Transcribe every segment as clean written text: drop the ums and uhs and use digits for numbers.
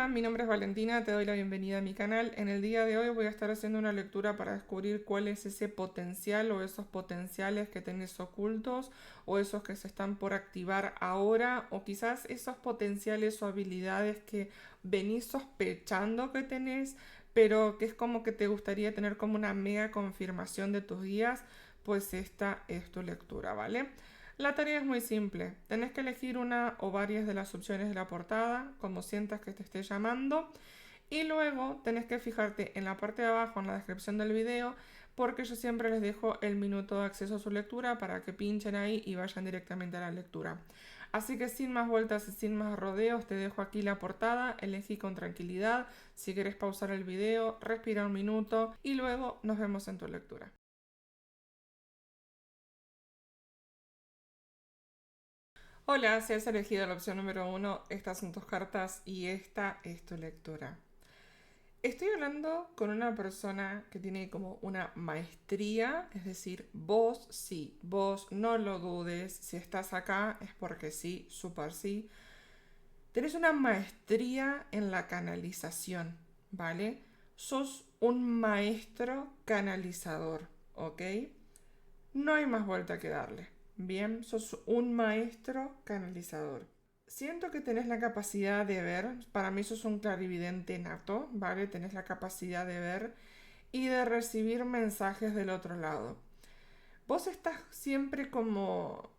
Hola, mi nombre es Valentina, te doy la bienvenida a mi canal. En el día de hoy voy a estar haciendo una lectura para descubrir cuál es ese potencial o esos potenciales que tenés ocultos o esos que se están por activar ahora o quizás esos potenciales o habilidades que venís sospechando que tenés, pero que es como que te gustaría tener como una mega confirmación de tus guías, pues esta es tu lectura, ¿vale? La tarea es muy simple. Tenés que elegir una o varias de las opciones de la portada, como sientas que te esté llamando, y luego tenés que fijarte en la parte de abajo, en la descripción del video, porque yo siempre les dejo el minuto de acceso a su lectura para que pinchen ahí y vayan directamente a la lectura. Así que sin más vueltas y sin más rodeos, te dejo aquí la portada, elegí con tranquilidad. Si quieres pausar el video, respira un minuto y luego nos vemos en tu lectura. Hola, si has elegido la opción número 1, estas son tus cartas y esta es tu lectura. Estoy hablando con una persona que tiene como una maestría, es decir, vos sí, vos no lo dudes, si estás acá es porque sí, súper sí. Tenés una maestría en la canalización, ¿vale? Sos un maestro canalizador, ¿ok? No hay más vuelta que darle. Bien, sos un maestro canalizador. Siento que tenés la capacidad de ver, para mí sos un clarividente nato, ¿vale? Tenés la capacidad de ver y de recibir mensajes del otro lado. Vos estás siempre como...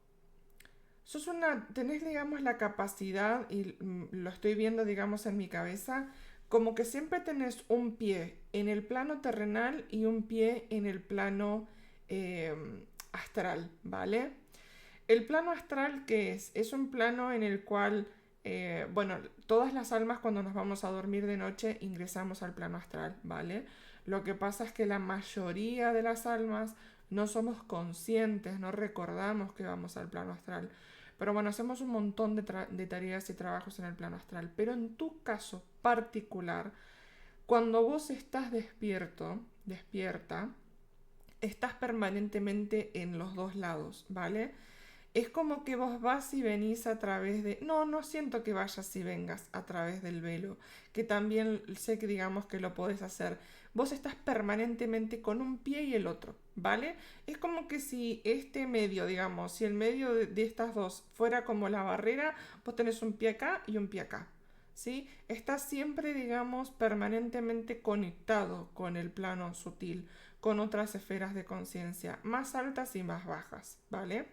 tenés, digamos, la capacidad, y lo estoy viendo, digamos, en mi cabeza, como que siempre tenés un pie en el plano terrenal y un pie en el plano eh, astral, ¿vale? El plano astral, ¿qué es? Es un plano en el cual, bueno, todas las almas cuando nos vamos a dormir de noche ingresamos al plano astral, ¿vale? Lo que pasa es que la mayoría de las almas no somos conscientes, no recordamos que vamos al plano astral. Pero bueno, hacemos un montón de tareas y trabajos en el plano astral. Pero en tu caso particular, cuando vos estás despierto, despierta, estás permanentemente en los dos lados, ¿vale? Es como que vos vas y venís a través de... No, no siento que vayas y vengas a través del velo, que también sé que digamos que lo podés hacer. Vos estás permanentemente con un pie y el otro, ¿vale? Es como que si este medio, digamos, si el medio de estas dos fuera como la barrera, vos tenés un pie acá y un pie acá. ¿Sí? Estás siempre, digamos, permanentemente conectado con el plano sutil, con otras esferas de conciencia, más altas y más bajas, ¿vale?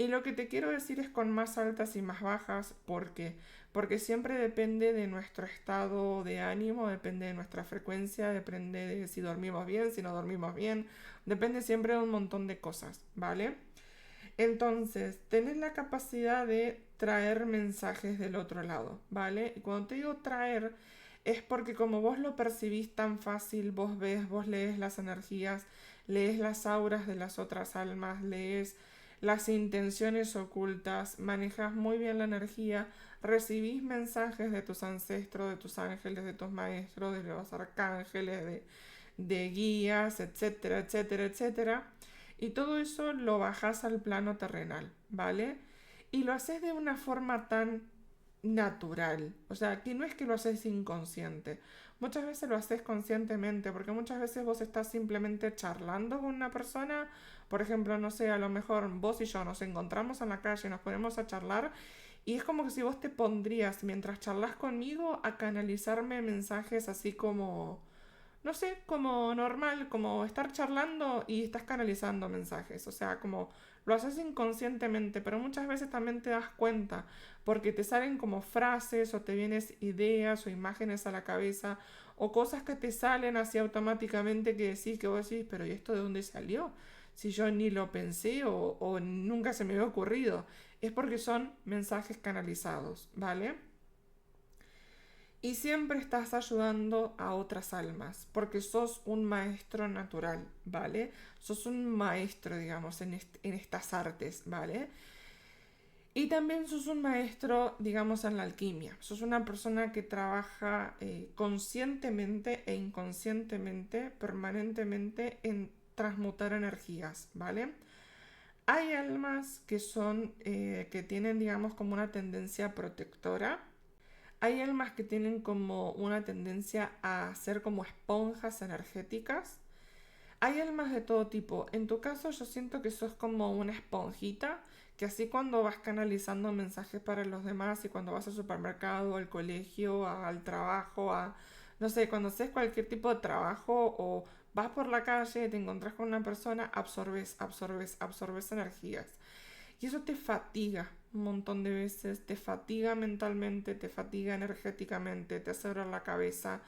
Y lo que te quiero decir es con más altas y más bajas, ¿por qué? Porque siempre depende de nuestro estado de ánimo, depende de nuestra frecuencia, depende de si dormimos bien, si no dormimos bien, depende siempre de un montón de cosas, ¿vale? Entonces, tenés la capacidad de traer mensajes del otro lado, ¿vale? Y cuando te digo traer, es porque como vos lo percibís tan fácil, vos ves, vos lees las energías, lees las auras de las otras almas, lees las intenciones ocultas, manejas muy bien la energía, recibís mensajes de tus ancestros, de tus ángeles, de tus maestros, de los arcángeles, de guías, etcétera, etcétera, etcétera. Y todo eso lo bajas al plano terrenal, ¿vale? Y lo haces de una forma tan natural. O sea, que no es que lo haces inconsciente. Muchas veces lo haces conscientemente, porque muchas veces vos estás simplemente charlando con una persona. Por ejemplo, no sé, a lo mejor vos y yo nos encontramos en la calle y nos ponemos a charlar. Y es como que si vos te pondrías mientras charlas conmigo a canalizarme mensajes así como no sé, como normal, como estar charlando y estás canalizando mensajes, o sea, como lo haces inconscientemente, pero muchas veces también te das cuenta, porque te salen como frases o te vienen ideas o imágenes a la cabeza o cosas que te salen así automáticamente que decís que vos decís, pero ¿y esto de dónde salió? Si yo ni lo pensé o nunca se me había ocurrido, es porque son mensajes canalizados, ¿vale? Y siempre estás ayudando a otras almas, porque sos un maestro natural, ¿vale? Sos un maestro, digamos, en estas artes, ¿vale? Y también sos un maestro, digamos, en la alquimia. Sos una persona que trabaja conscientemente e inconscientemente, permanentemente en transmutar energías, ¿vale? Hay almas que son, que tienen, digamos, como una tendencia protectora. Hay almas que tienen como una tendencia a ser como esponjas energéticas. Hay almas de todo tipo. En tu caso yo siento que sos como una esponjita, que así cuando vas canalizando mensajes para los demás y cuando vas al supermercado, al colegio, al trabajo, no sé, cuando haces cualquier tipo de trabajo o vas por la calle, te encontrás con una persona, absorbes energías. Y eso te fatiga un montón de veces, te fatiga mentalmente, te fatiga energéticamente, te hace doler la cabeza.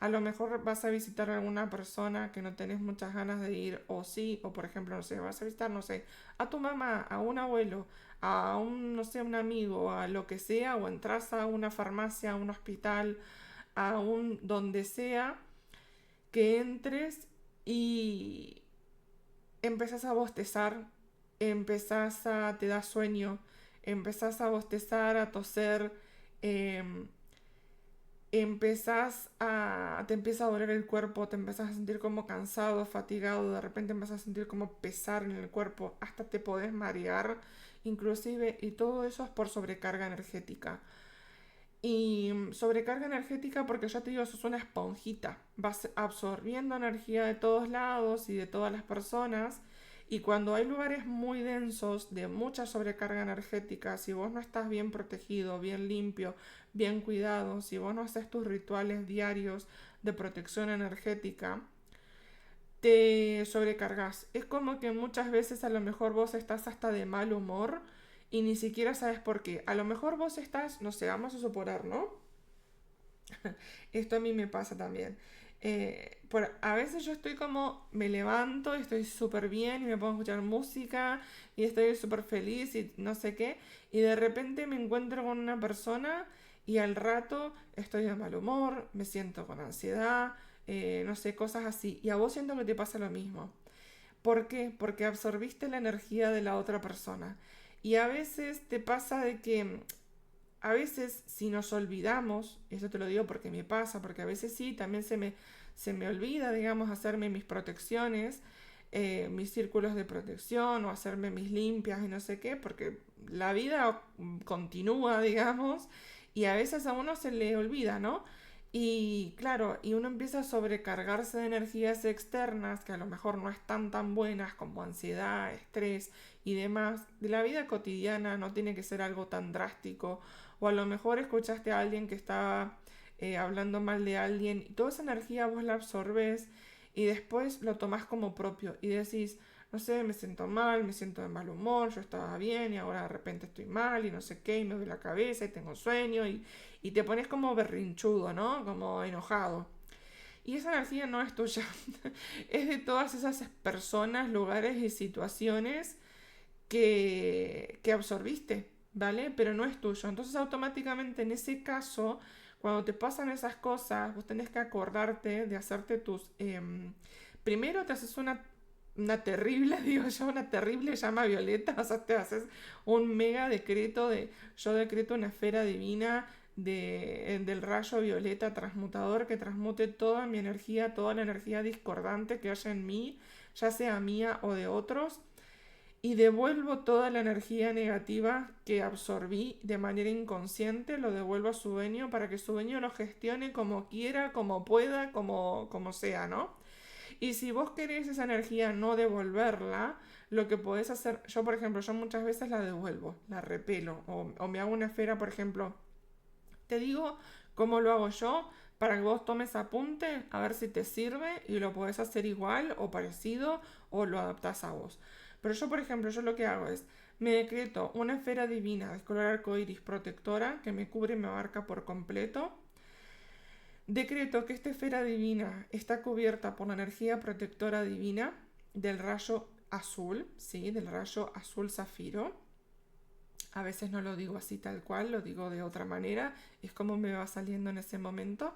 A lo mejor vas a visitar a alguna persona que no tenés muchas ganas de ir, o sí, o por ejemplo, no sé, vas a visitar, no sé, a tu mamá, a un abuelo, a un, no sé, un amigo, a lo que sea, o entras a una farmacia, a un hospital, a un donde sea, que entres y empezás a bostezar, te da sueño, empezás a bostezar, a toser, em, te empieza a doler el cuerpo, te empiezas a sentir como cansado, fatigado, de repente empiezas a sentir como pesar en el cuerpo, hasta te podés marear, inclusive, y todo eso es por sobrecarga energética. Y sobrecarga energética porque ya te digo, sos una esponjita, vas absorbiendo energía de todos lados y de todas las personas. Y cuando hay lugares muy densos, de mucha sobrecarga energética, si vos no estás bien protegido, bien limpio, bien cuidado, si vos no haces tus rituales diarios de protección energética, te sobrecargas. Es como que muchas veces a lo mejor vos estás hasta de mal humor y ni siquiera sabes por qué. A lo mejor vos estás, no sé, vamos a suponer, ¿no? Esto a mí me pasa también. A veces yo estoy como, me levanto, estoy súper bien y me pongo a escuchar música y estoy súper feliz y no sé qué, y de repente me encuentro con una persona y al rato estoy de mal humor, me siento con ansiedad, no sé, cosas así. Y a vos siento que te pasa lo mismo. ¿Por qué? Porque absorbiste la energía de la otra persona. Y a veces te pasa de que a veces si nos olvidamos, eso te lo digo porque me pasa, porque a veces sí, también se me olvida, digamos, hacerme mis protecciones, mis círculos de protección o hacerme mis limpias y no sé qué, porque la vida continúa, digamos, y a veces a uno se le olvida, ¿no? Y claro, y uno empieza a sobrecargarse de energías externas que a lo mejor no están tan buenas como ansiedad, estrés y demás. De la vida cotidiana no tiene que ser algo tan drástico o a lo mejor escuchaste a alguien que estaba hablando mal de alguien y toda esa energía vos la absorbes y después lo tomás como propio y decís, no sé, me siento mal, me siento de mal humor, yo estaba bien y ahora de repente estoy mal y no sé qué y me duele la cabeza y tengo sueño y te pones como berrinchudo, ¿no? Como enojado. Y esa energía no es tuya, es de todas esas personas, lugares y situaciones que absorbiste, ¿vale? Pero no es tuyo. Entonces automáticamente en ese caso, cuando te pasan esas cosas, vos tenés que acordarte de hacerte tus... primero te haces una terrible, digo yo, una terrible llama violeta, o sea, te haces un mega decreto de, yo decreto una esfera divina del rayo violeta transmutador que transmute toda mi energía, toda la energía discordante que haya en mí, ya sea mía o de otros, y devuelvo toda la energía negativa que absorbí de manera inconsciente, lo devuelvo a su dueño para que su dueño lo gestione como quiera, como pueda, como sea, ¿no? Y si vos querés esa energía no devolverla, lo que podés hacer, yo por ejemplo, yo muchas veces la devuelvo, la repelo, o me hago una esfera, por ejemplo, te digo cómo lo hago yo para que vos tomes apunte a ver si te sirve y lo podés hacer igual o parecido o lo adaptás a vos. Pero yo, por ejemplo, yo lo que hago es, me decreto una esfera divina de color arcoíris protectora que me cubre y me abarca por completo. Decreto que esta esfera divina está cubierta por la energía protectora divina del rayo azul, ¿sí? Del rayo azul zafiro. A veces no lo digo así tal cual, lo digo de otra manera, es como me va saliendo en ese momento.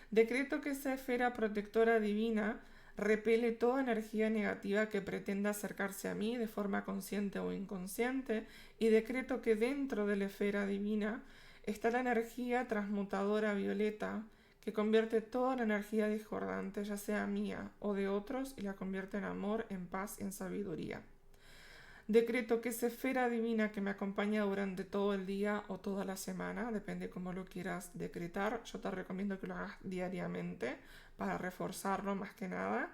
Decreto que esa esfera protectora divina repele toda energía negativa que pretenda acercarse a mí de forma consciente o inconsciente y decreto que dentro de la esfera divina está la energía transmutadora violeta que convierte toda la energía discordante, ya sea mía o de otros, y la convierte en amor, en paz y en sabiduría. Decreto que esa esfera divina que me acompaña durante todo el día o toda la semana, depende cómo lo quieras decretar. Yo te recomiendo que lo hagas diariamente para reforzarlo más que nada.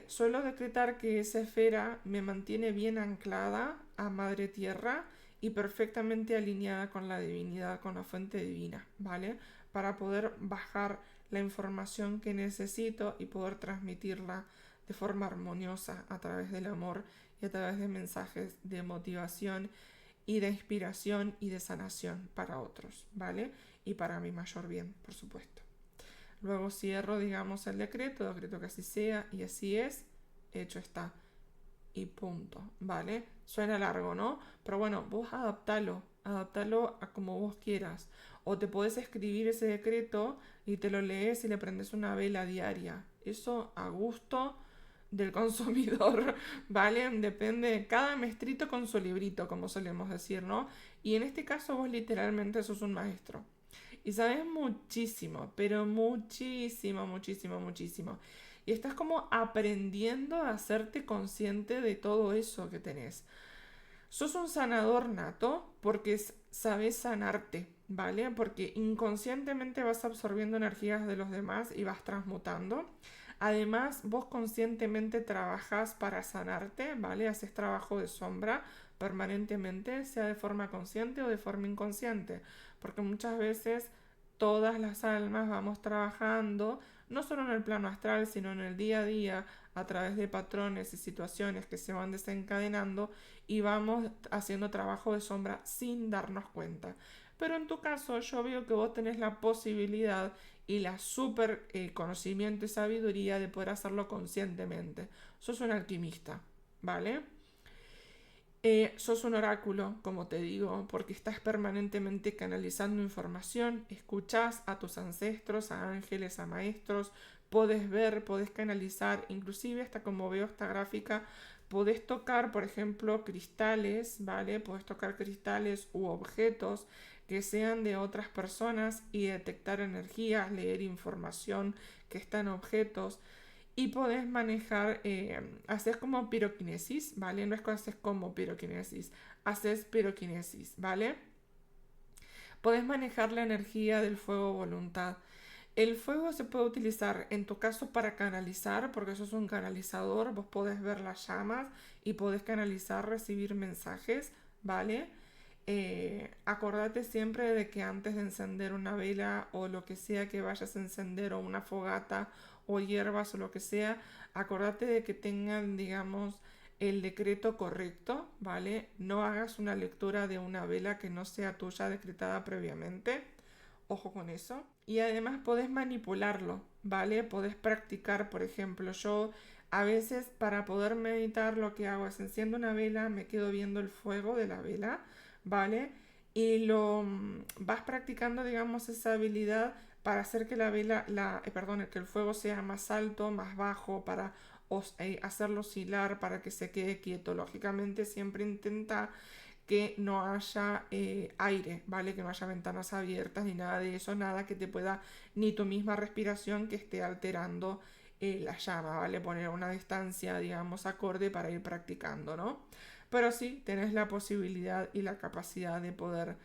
Suelo decretar que esa esfera me mantiene bien anclada a Madre Tierra y perfectamente alineada con la divinidad, con la fuente divina, ¿vale? Para poder bajar la información que necesito y poder transmitirla de forma armoniosa a través del amor y a través de mensajes de motivación y de inspiración y de sanación para otros, ¿vale? Y para mi mayor bien, por supuesto. Luego cierro, digamos, el decreto que así sea y así es, hecho está. Y punto, ¿vale? Suena largo, ¿no? Pero bueno, vos adaptalo a como vos quieras. O te podés escribir ese decreto y te lo lees y le prendes una vela diaria. Eso a gusto del consumidor, ¿vale? Depende, cada maestrito con su librito, como solemos decir, ¿no? Y en este caso vos literalmente sos un maestro. Y sabes muchísimo, pero muchísimo, muchísimo, muchísimo. Y estás como aprendiendo a hacerte consciente de todo eso que tenés. Sos un sanador nato porque sabes sanarte, ¿vale? Porque inconscientemente vas absorbiendo energías de los demás y vas transmutando. Además, vos conscientemente trabajas para sanarte, ¿vale? Haces trabajo de sombra permanentemente, sea de forma consciente o de forma inconsciente, porque muchas veces todas las almas vamos trabajando, no solo en el plano astral, sino en el día a día, a través de patrones y situaciones que se van desencadenando y vamos haciendo trabajo de sombra sin darnos cuenta. Pero en tu caso yo veo que vos tenés la posibilidad y la super conocimiento y sabiduría de poder hacerlo conscientemente. Sos un alquimista, ¿vale? Sos un oráculo, como te digo, porque estás permanentemente canalizando información, escuchás a tus ancestros, a ángeles, a maestros, podés ver, podés canalizar, inclusive hasta como veo esta gráfica, podés tocar, por ejemplo, cristales, ¿vale? Podés tocar cristales u objetos que sean de otras personas y detectar energías, leer información que está en objetos y podés manejar, haces como piroquinesis, ¿vale? No es que haces como piroquinesis, haces piroquinesis, ¿vale? Podés manejar la energía del fuego voluntad. El fuego se puede utilizar en tu caso para canalizar, porque sos un canalizador, vos podés ver las llamas y podés canalizar, recibir mensajes, ¿vale? Acordate siempre de que antes de encender una vela o lo que sea que vayas a encender o una fogata o hierbas o lo que sea, acordate de que tengan, digamos, el decreto correcto, ¿vale? No hagas una lectura de una vela que no sea tuya decretada previamente. Ojo con eso. Y además podés manipularlo, ¿vale? Podés practicar, por ejemplo, yo a veces para poder meditar lo que hago es enciendo una vela, me quedo viendo el fuego de la vela, ¿vale? Y vas practicando, digamos, esa habilidad para hacer que la vela, perdón, que el fuego sea más alto, más bajo, para hacerlo oscilar, para que se quede quieto. Lógicamente siempre intenta que no haya aire, ¿vale? Que no haya ventanas abiertas ni nada de eso, nada que te pueda, ni tu misma respiración que esté alterando la llama, ¿vale? Poner una distancia, digamos, acorde para ir practicando, ¿no? Pero sí, tenés la posibilidad y la capacidad de poder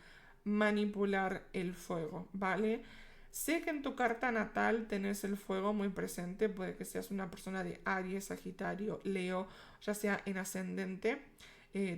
manipular el fuego, ¿vale? Sé que en tu carta natal tenés el fuego muy presente, puede que seas una persona de Aries, Sagitario, Leo, ya sea en ascendente.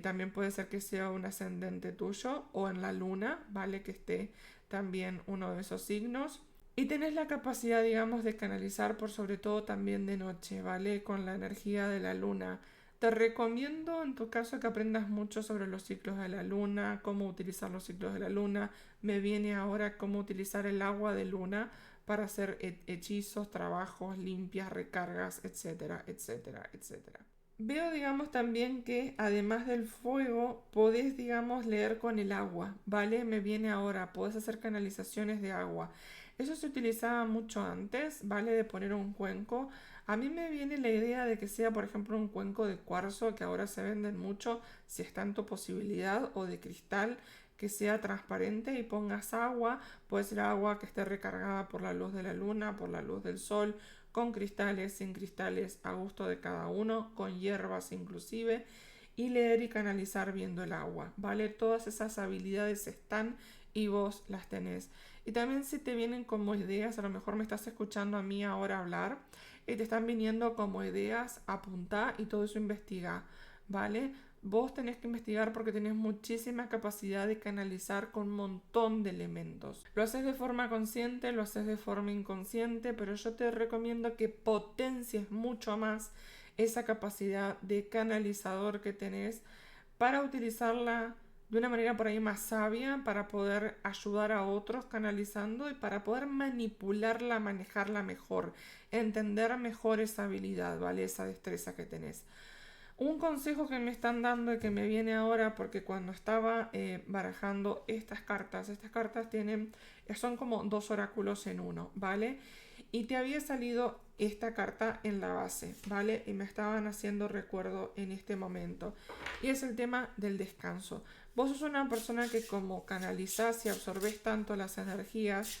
También puede ser que sea un ascendente tuyo o en la luna, ¿vale? Que esté también uno de esos signos. Y tenés la capacidad, digamos, de canalizar por sobre todo también de noche, ¿vale? Con la energía de la luna. Te recomiendo en tu caso que aprendas mucho sobre los ciclos de la luna, cómo utilizar los ciclos de la luna. Me viene ahora cómo utilizar el agua de luna para hacer hechizos, trabajos, limpias, recargas, etcétera, etcétera, etcétera. Veo, digamos, también que además del fuego, podés, digamos, leer con el agua, ¿vale? Me viene ahora, podés hacer canalizaciones de agua. Eso se utilizaba mucho antes, ¿vale? De poner un cuenco. A mí me viene la idea de que sea, por ejemplo, un cuenco de cuarzo, que ahora se venden mucho, si está en tu posibilidad, o de cristal, que sea transparente y pongas agua. Puede ser agua que esté recargada por la luz de la luna, por la luz del sol, con cristales, sin cristales, a gusto de cada uno, con hierbas inclusive, y leer y canalizar viendo el agua, ¿vale? Todas esas habilidades están y vos las tenés. Y también si te vienen como ideas, a lo mejor me estás escuchando a mí ahora hablar y te están viniendo como ideas, apuntá y todo eso investiga, ¿vale? Vos tenés que investigar porque tenés muchísima capacidad de canalizar con un montón de elementos. Lo haces de forma consciente, lo haces de forma inconsciente, pero yo te recomiendo que potencies mucho más esa capacidad de canalizador que tenés para utilizarla de una manera por ahí más sabia, para poder ayudar a otros canalizando y para poder manipularla, manejarla mejor, entender mejor esa habilidad, ¿vale? Esa destreza que tenés. Un consejo que me están dando y que me viene ahora, porque cuando estaba barajando estas cartas tienen, son como dos oráculos en uno, ¿vale? Y te había salido esta carta en la base, ¿vale? Y me estaban haciendo recuerdo en este momento. Y es el tema del descanso. Vos sos una persona que como canalizás y absorbés tanto las energías,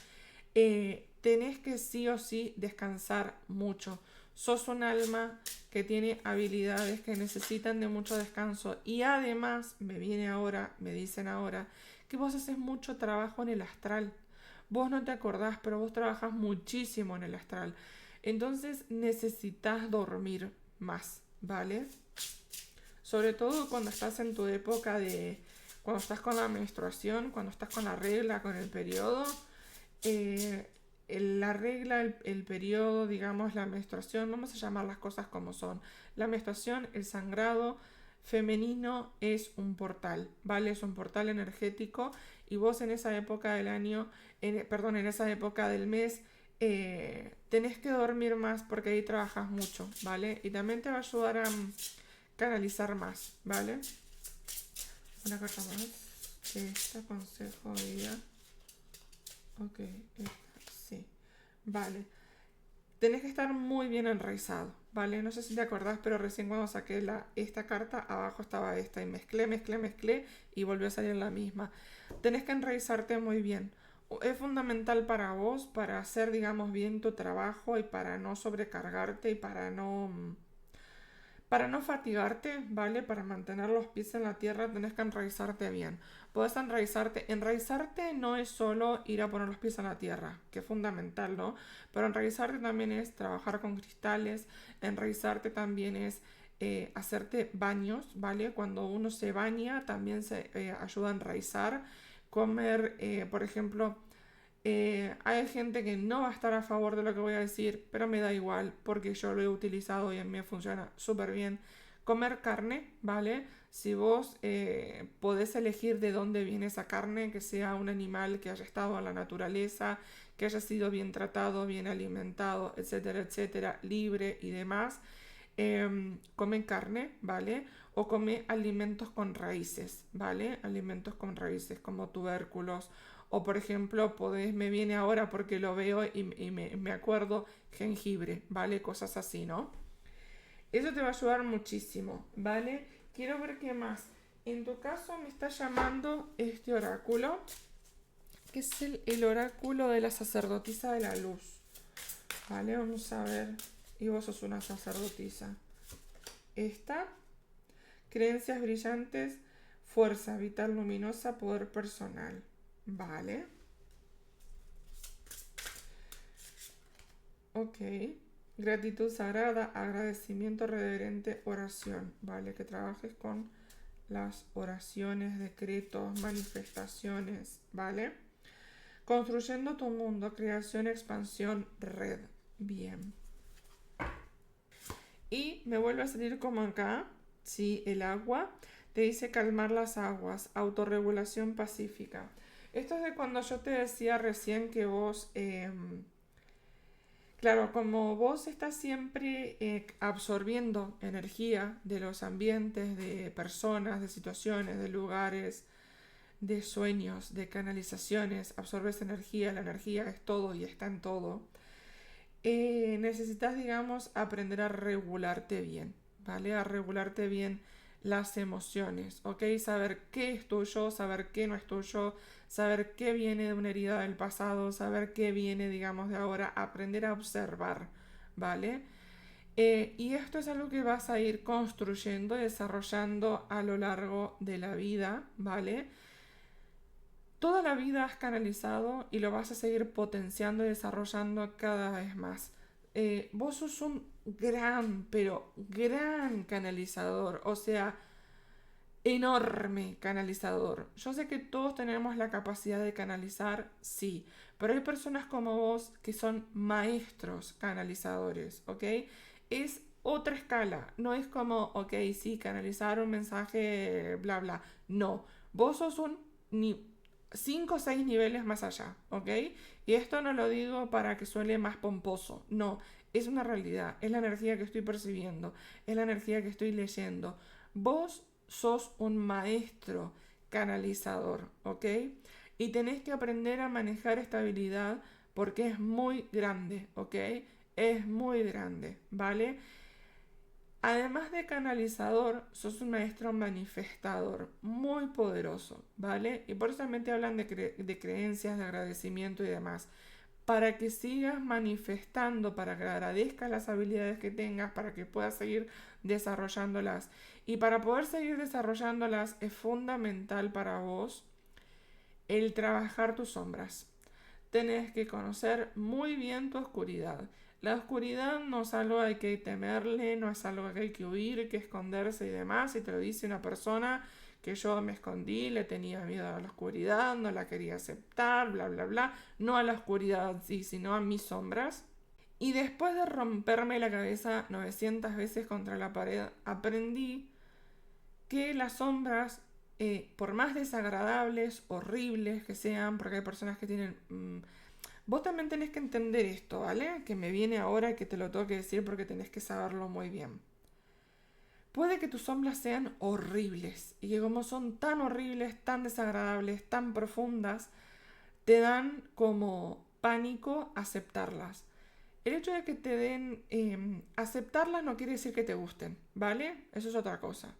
tenés que sí o sí descansar mucho. Sos un alma que tiene habilidades que necesitan de mucho descanso y además me dicen ahora, que vos haces mucho trabajo en el astral. Vos no te acordás, pero vos trabajas muchísimo en el astral. Entonces necesitas dormir más, ¿vale? Sobre todo cuando estás en tu época cuando estás con la menstruación, cuando estás con la regla, con el periodo, eh, la regla, el periodo, digamos, la menstruación, vamos a llamar las cosas como son. La menstruación, el sangrado femenino es un portal, ¿vale? Es un portal energético y vos en esa época del año, en esa época del mes, tenés que dormir más porque ahí trabajas mucho, ¿vale? Y también te va a ayudar a canalizar más, ¿vale? Una carta más. Este consejo día. Ok, sí. Vale. Tenés que estar muy bien enraizado, ¿vale? No sé si te acordás, pero recién cuando saqué esta carta, abajo estaba esta y mezclé y volvió a salir la misma. Tenés que enraizarte muy bien. Es fundamental para vos, para hacer, digamos, bien tu trabajo y para no sobrecargarte y para no fatigarte, ¿vale? Para mantener los pies en la tierra tenés que enraizarte bien. Puedes enraizarte. Enraizarte no es solo ir a poner los pies en la tierra, que es fundamental, ¿no? Pero enraizarte también es trabajar con cristales. Enraizarte también es hacerte baños, ¿vale? Cuando uno se baña también se ayuda a enraizar. Comer, por ejemplo, hay gente que no va a estar a favor de lo que voy a decir, pero me da igual porque yo lo he utilizado y a mí me funciona súper bien. Comer carne, ¿vale? Si vos podés elegir de dónde viene esa carne, que sea un animal que haya estado en la naturaleza, que haya sido bien tratado, bien alimentado, etcétera, etcétera, libre y demás, come carne, ¿vale? O come alimentos con raíces, ¿vale? Alimentos con raíces como tubérculos o por ejemplo, me viene ahora porque lo veo y me acuerdo jengibre, ¿vale? Cosas así, ¿no? Eso te va a ayudar muchísimo, ¿vale? Quiero ver qué más. En tu caso me está llamando este oráculo, que es el oráculo de la sacerdotisa de la luz. ¿Vale? Vamos a ver. Y vos sos una sacerdotisa. Esta, creencias brillantes, fuerza vital luminosa, poder personal. Vale. Ok. Gratitud sagrada, agradecimiento reverente, oración. Vale, que trabajes con las oraciones, decretos, manifestaciones. Vale. Construyendo tu mundo, creación, expansión, red. Bien. Y me vuelve a salir como acá, sí, el agua. Te dice calmar las aguas, autorregulación pacífica. Esto es de cuando yo te decía recién que vos, claro, como vos estás siempre absorbiendo energía de los ambientes, de personas, de situaciones, de lugares, de sueños, de canalizaciones, absorbes energía, la energía es todo y está en todo. Necesitas, digamos, aprender a regularte bien, ¿vale? A regularte bien las emociones, ¿ok? Saber qué es tuyo, saber qué no es tuyo, saber qué viene de una herida del pasado, saber qué viene, digamos, de ahora, aprender a observar, ¿vale? Y esto es algo que vas a ir construyendo, desarrollando a lo largo de la vida, ¿vale? Toda la vida has canalizado y lo vas a seguir potenciando y desarrollando cada vez más. Vos sos un gran, pero gran canalizador, o sea, enorme canalizador. Yo sé que todos tenemos la capacidad de canalizar, sí, pero hay personas como vos que son maestros canalizadores, ¿ok? Es otra escala, no es como, ok, sí, canalizar un mensaje, bla, bla. No, vos sos un ni 5 o 6 niveles más allá, ¿ok? Y esto no lo digo para que suene más pomposo, no, es una realidad, es la energía que estoy percibiendo, es la energía que estoy leyendo. Vos sos un maestro canalizador, ¿ok? Y tenés que aprender a manejar esta habilidad porque es muy grande, ¿ok? Es muy grande, ¿vale? Además de canalizador, sos un maestro manifestador muy poderoso, ¿vale? Y por eso también te hablan de creencias, de agradecimiento y demás. Para que sigas manifestando, para que agradezcas las habilidades que tengas, para que puedas seguir desarrollándolas. Y para poder seguir desarrollándolas es fundamental para vos el trabajar tus sombras. Tenés que conocer muy bien tu oscuridad. La oscuridad no es algo que hay que temerle, no es algo que hay que huir, que esconderse y demás. Y te lo dice una persona que yo me escondí, le tenía miedo a la oscuridad, no la quería aceptar, bla, bla, bla. No a la oscuridad, sí, sino a mis sombras. Y después de romperme la cabeza 900 veces contra la pared, aprendí que las sombras, por más desagradables, horribles que sean, porque hay personas que tienen... vos también tenés que entender esto, ¿vale? Que me viene ahora y que te lo tengo que decir porque tenés que saberlo muy bien. Puede que tus sombras sean horribles y que como son tan horribles, tan desagradables, tan profundas, te dan como pánico aceptarlas. El hecho de que te den aceptarlas no quiere decir que te gusten, ¿vale? Eso es otra cosa.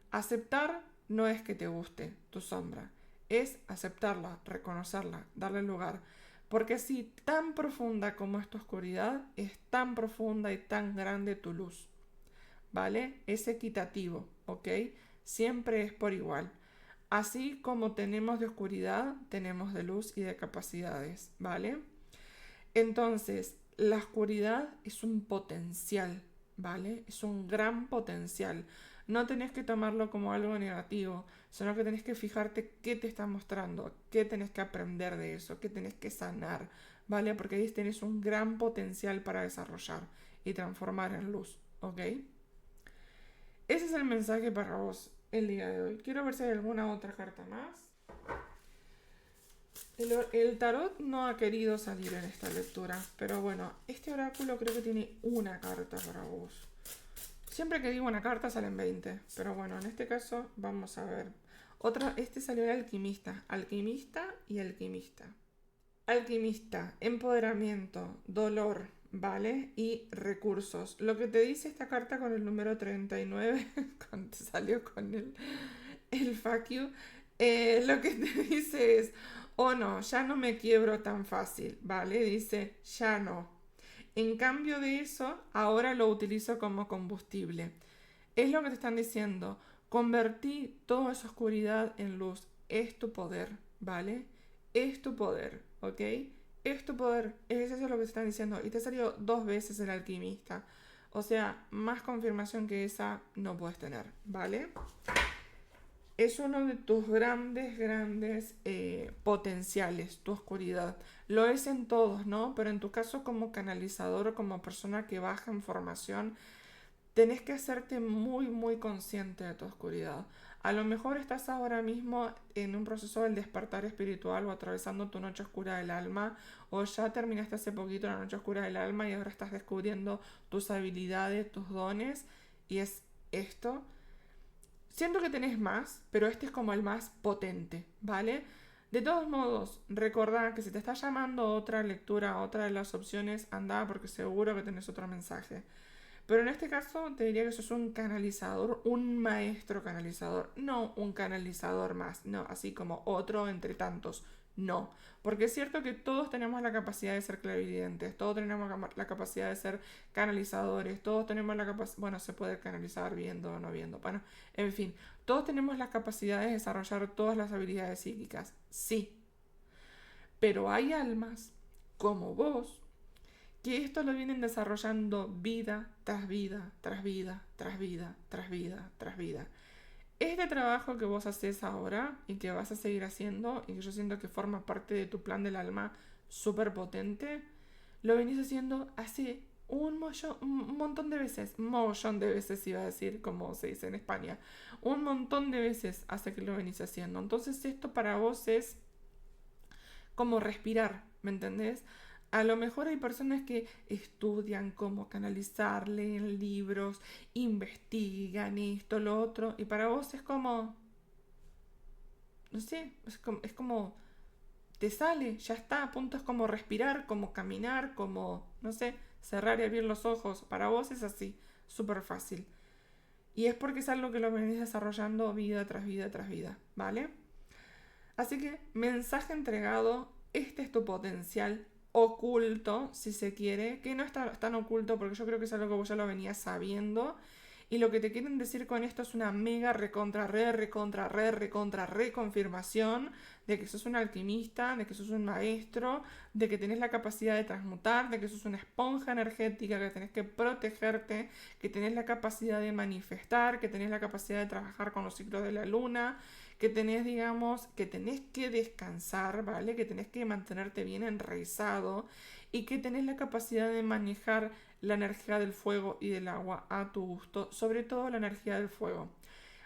Aceptar no es que te guste tu sombra, es aceptarla, reconocerla, darle lugar. Porque si tan profunda como es tu oscuridad, es tan profunda y tan grande tu luz, ¿vale? Es equitativo, ¿ok? Siempre es por igual. Así como tenemos de oscuridad, tenemos de luz y de capacidades, ¿vale? Entonces, la oscuridad es un potencial, ¿vale? Es un gran potencial. No tenés que tomarlo como algo negativo, sino que tenés que fijarte qué te está mostrando, qué tenés que aprender de eso, qué tenés que sanar, ¿vale? Porque ahí tenés un gran potencial para desarrollar y transformar en luz, ¿ok? Ese es el mensaje para vos el día de hoy. Quiero ver si hay alguna otra carta más. El tarot no ha querido salir en esta lectura, pero bueno, este oráculo creo que tiene una carta para vos. Siempre que digo una carta salen 20, pero bueno, en este caso vamos a ver. Otra, este salió el alquimista, alquimista y alquimista. Alquimista, empoderamiento, dolor, ¿vale? Y recursos. Lo que te dice esta carta con el número 39, cuando te salió con el fuck you, lo que te dice es, oh no, ya no me quiebro tan fácil, ¿vale? Dice, ya no. En cambio de eso, ahora lo utilizo como combustible. Es lo que te están diciendo. Convertí toda esa oscuridad en luz. Es tu poder, ¿vale? Es tu poder, ¿ok? Es tu poder. Es eso lo que te están diciendo. Y te salió 2 veces el alquimista. O sea, más confirmación que esa no puedes tener, ¿vale? Es uno de tus grandes, grandes potenciales, tu oscuridad. Lo es en todos, ¿no? Pero en tu caso como canalizador o como persona que baja información, tenés que hacerte muy, muy consciente de tu oscuridad. A lo mejor estás ahora mismo en un proceso del despertar espiritual o atravesando tu noche oscura del alma, o ya terminaste hace poquito la noche oscura del alma y ahora estás descubriendo tus habilidades, tus dones, y es esto. Siento que tenés más, pero este es como el más potente, ¿vale? De todos modos, recordá que si te está llamando otra lectura, otra de las opciones, anda porque seguro que tenés otro mensaje. Pero en este caso te diría que sos un canalizador, un maestro canalizador, no un canalizador más, no, así como otro entre tantos. No, porque es cierto que todos tenemos la capacidad de ser clarividentes, todos tenemos la capacidad de ser canalizadores, todos tenemos la capacidad, bueno, se puede canalizar viendo o no viendo, bueno, en fin, todos tenemos la capacidad de desarrollar todas las habilidades psíquicas, sí, pero hay almas como vos que esto lo vienen desarrollando vida tras vida, tras vida, tras vida, tras vida, tras vida. Este trabajo que vos haces ahora y que vas a seguir haciendo y que yo siento que forma parte de tu plan del alma súper potente, lo venís haciendo hace un montón de veces, un montón de veces iba a decir, como se dice en España, un montón de veces hace que lo venís haciendo. Entonces esto para vos es como respirar, ¿me entendés? A lo mejor hay personas que estudian cómo canalizar, leen libros, investigan esto, lo otro, y para vos es como, no sé, es como te sale, ya está, a punto es como respirar, como caminar, como, no sé, cerrar y abrir los ojos. Para vos es así, súper fácil. Y es porque es algo que lo venís desarrollando vida tras vida tras vida, ¿vale? Así que, mensaje entregado, este es tu potencial oculto, si se quiere, que no está tan oculto porque yo creo que es algo que vos ya lo venías sabiendo. Y lo que te quieren decir con esto es una mega recontra confirmación de que sos un alquimista, de que sos un maestro, de que tenés la capacidad de transmutar, de que sos una esponja energética, que tenés que protegerte, que tenés la capacidad de manifestar, que tenés la capacidad de trabajar con los ciclos de la luna, que tenés, digamos, que tenés que descansar, ¿vale? Que tenés que mantenerte bien enraizado y que tenés la capacidad de manejar la energía del fuego y del agua a tu gusto, sobre todo la energía del fuego.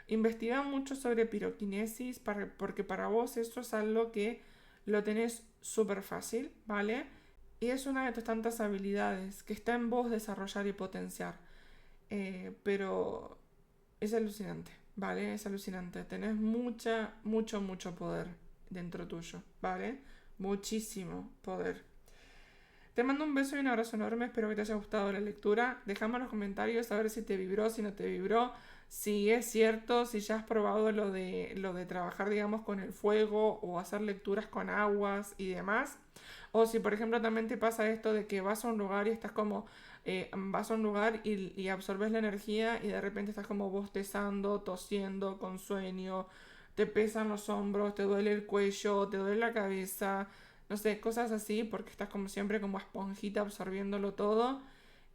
Investiga mucho sobre piroquinesis porque para vos esto es algo que lo tenés súper fácil, ¿vale? Y es una de tus tantas habilidades que está en vos desarrollar y potenciar. Pero es alucinante, ¿vale? Es alucinante. Tenés mucho poder dentro tuyo, ¿vale? Muchísimo poder. Te mando un beso y un abrazo enorme, espero que te haya gustado la lectura. Déjame en los comentarios a ver si te vibró, si no te vibró, si es cierto, si ya has probado lo de trabajar, digamos, con el fuego o hacer lecturas con aguas y demás. O si, por ejemplo, también te pasa esto de que vas a un lugar y estás como, vas a un lugar y absorbes la energía y de repente estás como bostezando, tosiendo, con sueño, te pesan los hombros, te duele el cuello, te duele la cabeza, no sé, cosas así, porque estás como siempre como esponjita absorbiéndolo todo.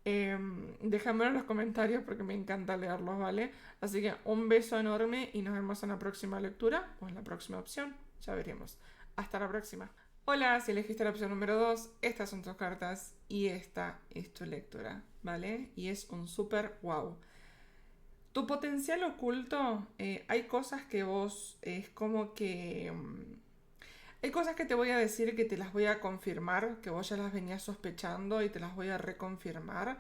Déjamelo en los comentarios porque me encanta leerlos, ¿vale? Así que un beso enorme y nos vemos en la próxima lectura o en la próxima opción, ya veremos. Hasta la próxima. Hola, si elegiste la opción número 2, estas son tus cartas y esta es tu lectura, ¿vale? Y es un súper wow. Tu potencial oculto, hay cosas que vos es como que hay cosas que te voy a decir que te las voy a confirmar, que vos ya las venías sospechando y te las voy a reconfirmar.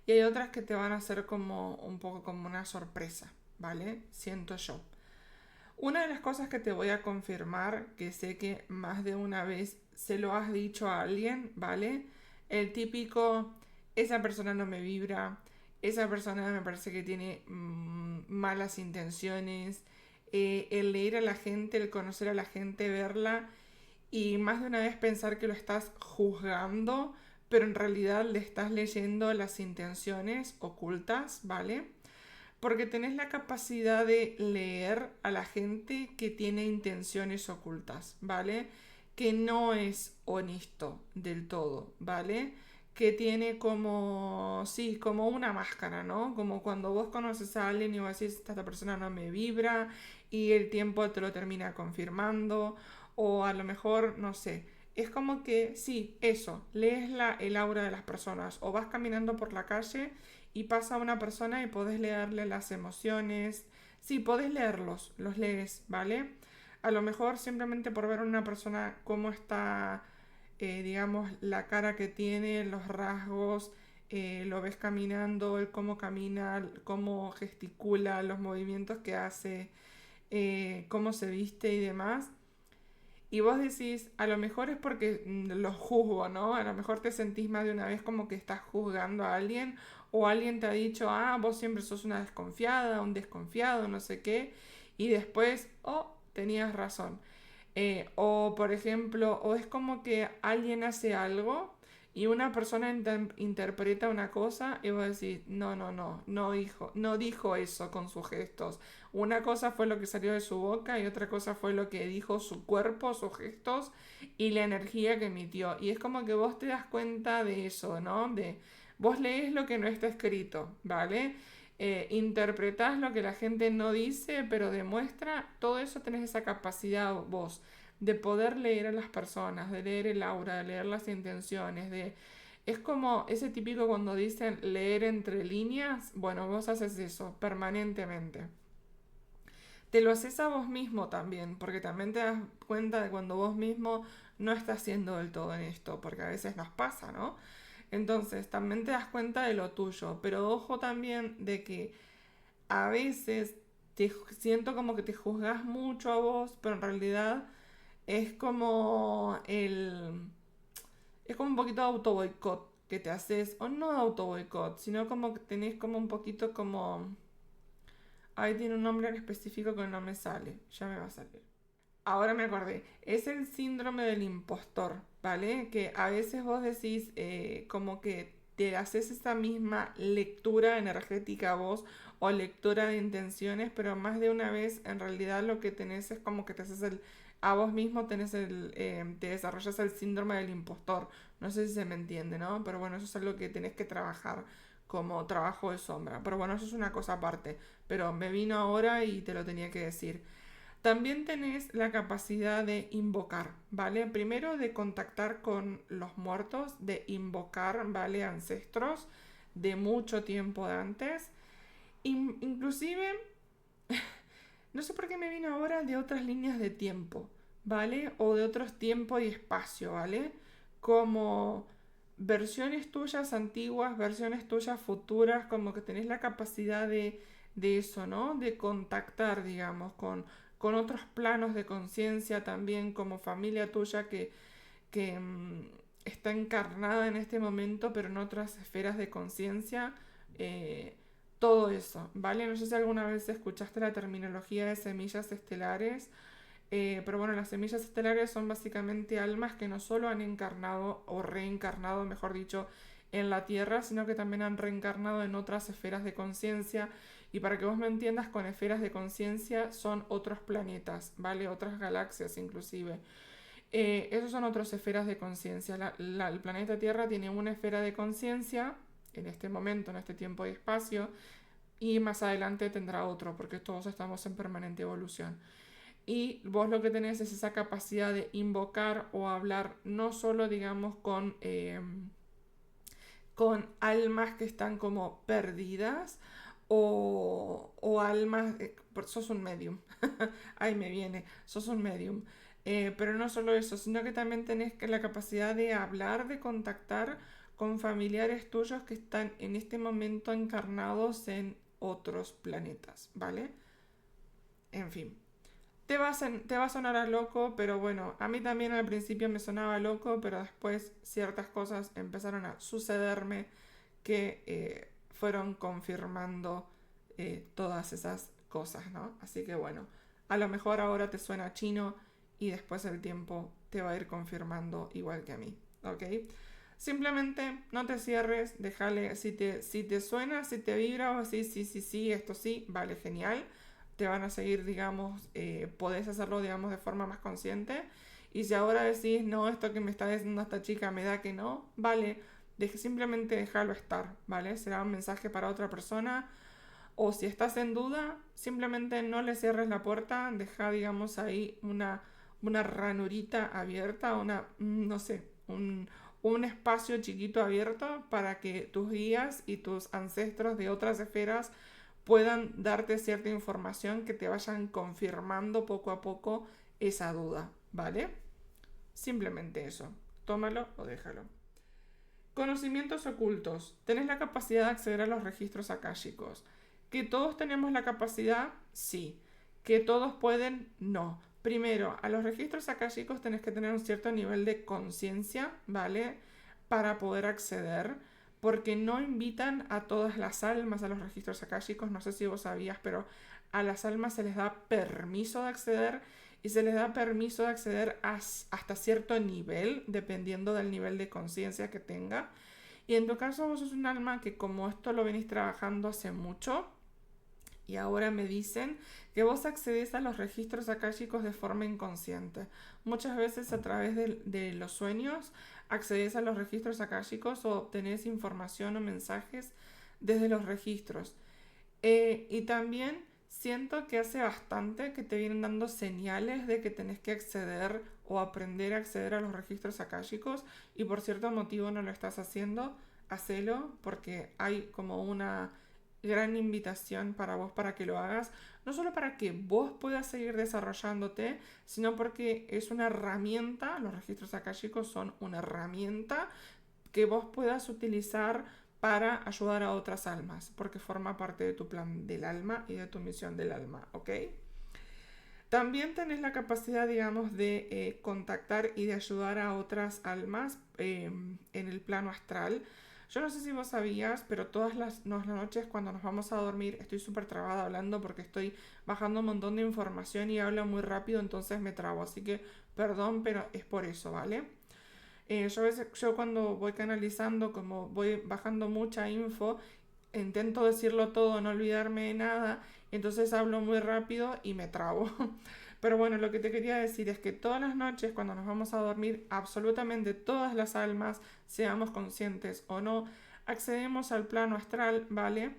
Y hay otras que te van a hacer como un poco como una sorpresa, ¿vale? Siento yo. Una de las cosas que te voy a confirmar, que sé que más de una vez se lo has dicho a alguien, ¿vale? El típico, esa persona no me vibra, esa persona me parece que tiene malas intenciones, el leer a la gente, el conocer a la gente, verla y más de una vez pensar que lo estás juzgando, pero en realidad le estás leyendo las intenciones ocultas, ¿vale? Porque tenés la capacidad de leer a la gente que tiene intenciones ocultas, ¿vale? Que no es honesto del todo, ¿vale? Que tiene como, sí, como una máscara, ¿no? Como cuando vos conoces a alguien y vos decís, esta persona no me vibra y el tiempo te lo termina confirmando, o a lo mejor, no sé, es como que, sí, eso, lees el aura de las personas, o vas caminando por la calle y pasa una persona y podés leerle las emociones. Sí, podés leerlos, los lees, ¿vale? A lo mejor simplemente por ver a una persona cómo está, digamos, la cara que tiene, los rasgos, lo ves caminando, el cómo camina, cómo gesticula, los movimientos que hace, cómo se viste y demás. Y vos decís, a lo mejor es porque lo juzgo, ¿no? A lo mejor te sentís más de una vez como que estás juzgando a alguien o alguien te ha dicho, ah, vos siempre sos una desconfiada, un desconfiado, no sé qué, y después, oh, tenías razón. O por ejemplo, o es como que alguien hace algo y una persona interpreta una cosa y vos decís, no, no, no, no dijo eso con sus gestos. Una cosa fue lo que salió de su boca y otra cosa fue lo que dijo su cuerpo, sus gestos y la energía que emitió. Y es como que vos te das cuenta de eso, ¿no? Vos lees lo que no está escrito, ¿vale? Interpretás lo que la gente no dice, pero demuestra, todo eso tenés esa capacidad vos de poder leer a las personas, de leer el aura, de leer las intenciones, de... Es como ese típico cuando dicen leer entre líneas, bueno, vos haces eso permanentemente. Te lo haces a vos mismo también, porque también te das cuenta de cuando vos mismo no estás haciendo del todo en esto, porque a veces nos pasa, ¿no? Entonces, también te das cuenta de lo tuyo, pero ojo también de que a veces siento como que te juzgas mucho a vos, pero en realidad es como es como un poquito de auto boicot que te haces, o no de auto boicot, sino como que tenés como un poquito como... Ahí tiene un nombre en específico que no me sale, ya me va a salir. Ahora me acordé, es el síndrome del impostor, ¿vale? Que a veces vos decís como que te haces esa misma lectura energética vos o lectura de intenciones, pero más de una vez en realidad lo que tenés es como que te haces a vos mismo te desarrollas el síndrome del impostor. No sé si se me entiende, ¿no? Pero bueno, eso es algo que tenés que trabajar como trabajo de sombra. Pero bueno, eso es una cosa aparte. Pero me vino ahora y te lo tenía que decir. También tenés la capacidad de invocar, ¿vale? Primero de contactar con los muertos, de invocar, ¿vale? Ancestros de mucho tiempo de antes. Inclusive, no sé por qué me vino ahora de otras líneas de tiempo, ¿vale? O de otros tiempo y espacio, ¿vale? Como versiones tuyas antiguas, versiones tuyas futuras, como que tenés la capacidad de eso, ¿no? De contactar, digamos, con otros planos de conciencia también, como familia tuya que está encarnada en este momento, pero en otras esferas de conciencia. eh, Todo eso, ¿vale? No sé si alguna vez escuchaste la terminología de semillas estelares, pero bueno, las semillas estelares son básicamente almas que no solo han encarnado o reencarnado, mejor dicho, en la Tierra, sino que también han reencarnado en otras esferas de conciencia. Y para que vos me entiendas, con esferas de conciencia son otros planetas, ¿vale? Otras galaxias inclusive. Esos son otras esferas de conciencia. El planeta Tierra tiene una esfera de conciencia en este momento, en este tiempo y espacio, y más adelante tendrá otro, porque todos estamos en permanente evolución. Y vos lo que tenés es esa capacidad de invocar o hablar no solo, digamos, con almas que están como perdidas o almas, sos un medium, ahí me viene, sos un medium. Pero no solo eso, sino que también tenés la capacidad de hablar, de contactar con familiares tuyos que están en este momento encarnados en otros planetas, ¿vale? En fin. Te va a sonar a loco, pero bueno, a mí también al principio me sonaba loco, pero después ciertas cosas empezaron a sucederme que fueron confirmando todas esas cosas, ¿no? Así que bueno, a lo mejor ahora te suena chino y después el tiempo te va a ir confirmando igual que a mí, ¿ok? Simplemente no te cierres, déjale, si te suena, si te vibra o sí, sí, sí, sí, esto sí, vale, genial. Te van a seguir, digamos, podés hacerlo, digamos, de forma más consciente. Y si ahora decís, no, esto que me está diciendo esta chica me da que no, vale, simplemente déjalo estar, ¿vale? Será un mensaje para otra persona. O si estás en duda, simplemente no le cierres la puerta, deja, digamos, ahí una ranurita abierta, no sé, un espacio chiquito abierto para que tus guías y tus ancestros de otras esferas puedan darte cierta información que te vayan confirmando poco a poco esa duda, ¿vale? Simplemente eso, tómalo o déjalo. Conocimientos ocultos. Tenés la capacidad de acceder a los registros akáshicos. ¿Que todos tenemos la capacidad? Sí. ¿Que todos pueden? No. Primero, a los registros akáshicos tenés que tener un cierto nivel de conciencia, ¿vale? Para poder acceder, porque no invitan a todas las almas a los registros akáshicos. No sé si vos sabías, pero a las almas se les da permiso de acceder y se les da permiso de acceder hasta cierto nivel, dependiendo del nivel de conciencia que tenga. Y en tu caso vos sos un alma que como esto lo venís trabajando hace mucho, y ahora me dicen que vos accedes a los registros akáshicos de forma inconsciente. Muchas veces a través de los sueños accedes a los registros akáshicos o obtenés información o mensajes desde los registros. Y también siento que hace bastante que te vienen dando señales de que tenés que acceder o aprender a acceder a los registros akáshicos y por cierto motivo no lo estás haciendo. Hacelo porque hay como una gran invitación para vos para que lo hagas, no solo para que vos puedas seguir desarrollándote, sino porque es una herramienta, los registros akáshicos son una herramienta que vos puedas utilizar para ayudar a otras almas, porque forma parte de tu plan del alma y de tu misión del alma, ¿ok? También tenés la capacidad, digamos, de contactar y de ayudar a otras almas en el plano astral. Yo no sé si vos sabías, pero todas las noches cuando nos vamos a dormir estoy súper trabada hablando porque estoy bajando un montón de información y hablo muy rápido, entonces me trabo. Así que perdón, pero es por eso, ¿vale? Yo cuando voy canalizando, como voy bajando mucha info, intento decirlo todo, no olvidarme de nada, entonces hablo muy rápido y me trabo. Pero bueno, lo que te quería decir es que todas las noches cuando nos vamos a dormir, absolutamente todas las almas, seamos conscientes o no, accedemos al plano astral, ¿vale?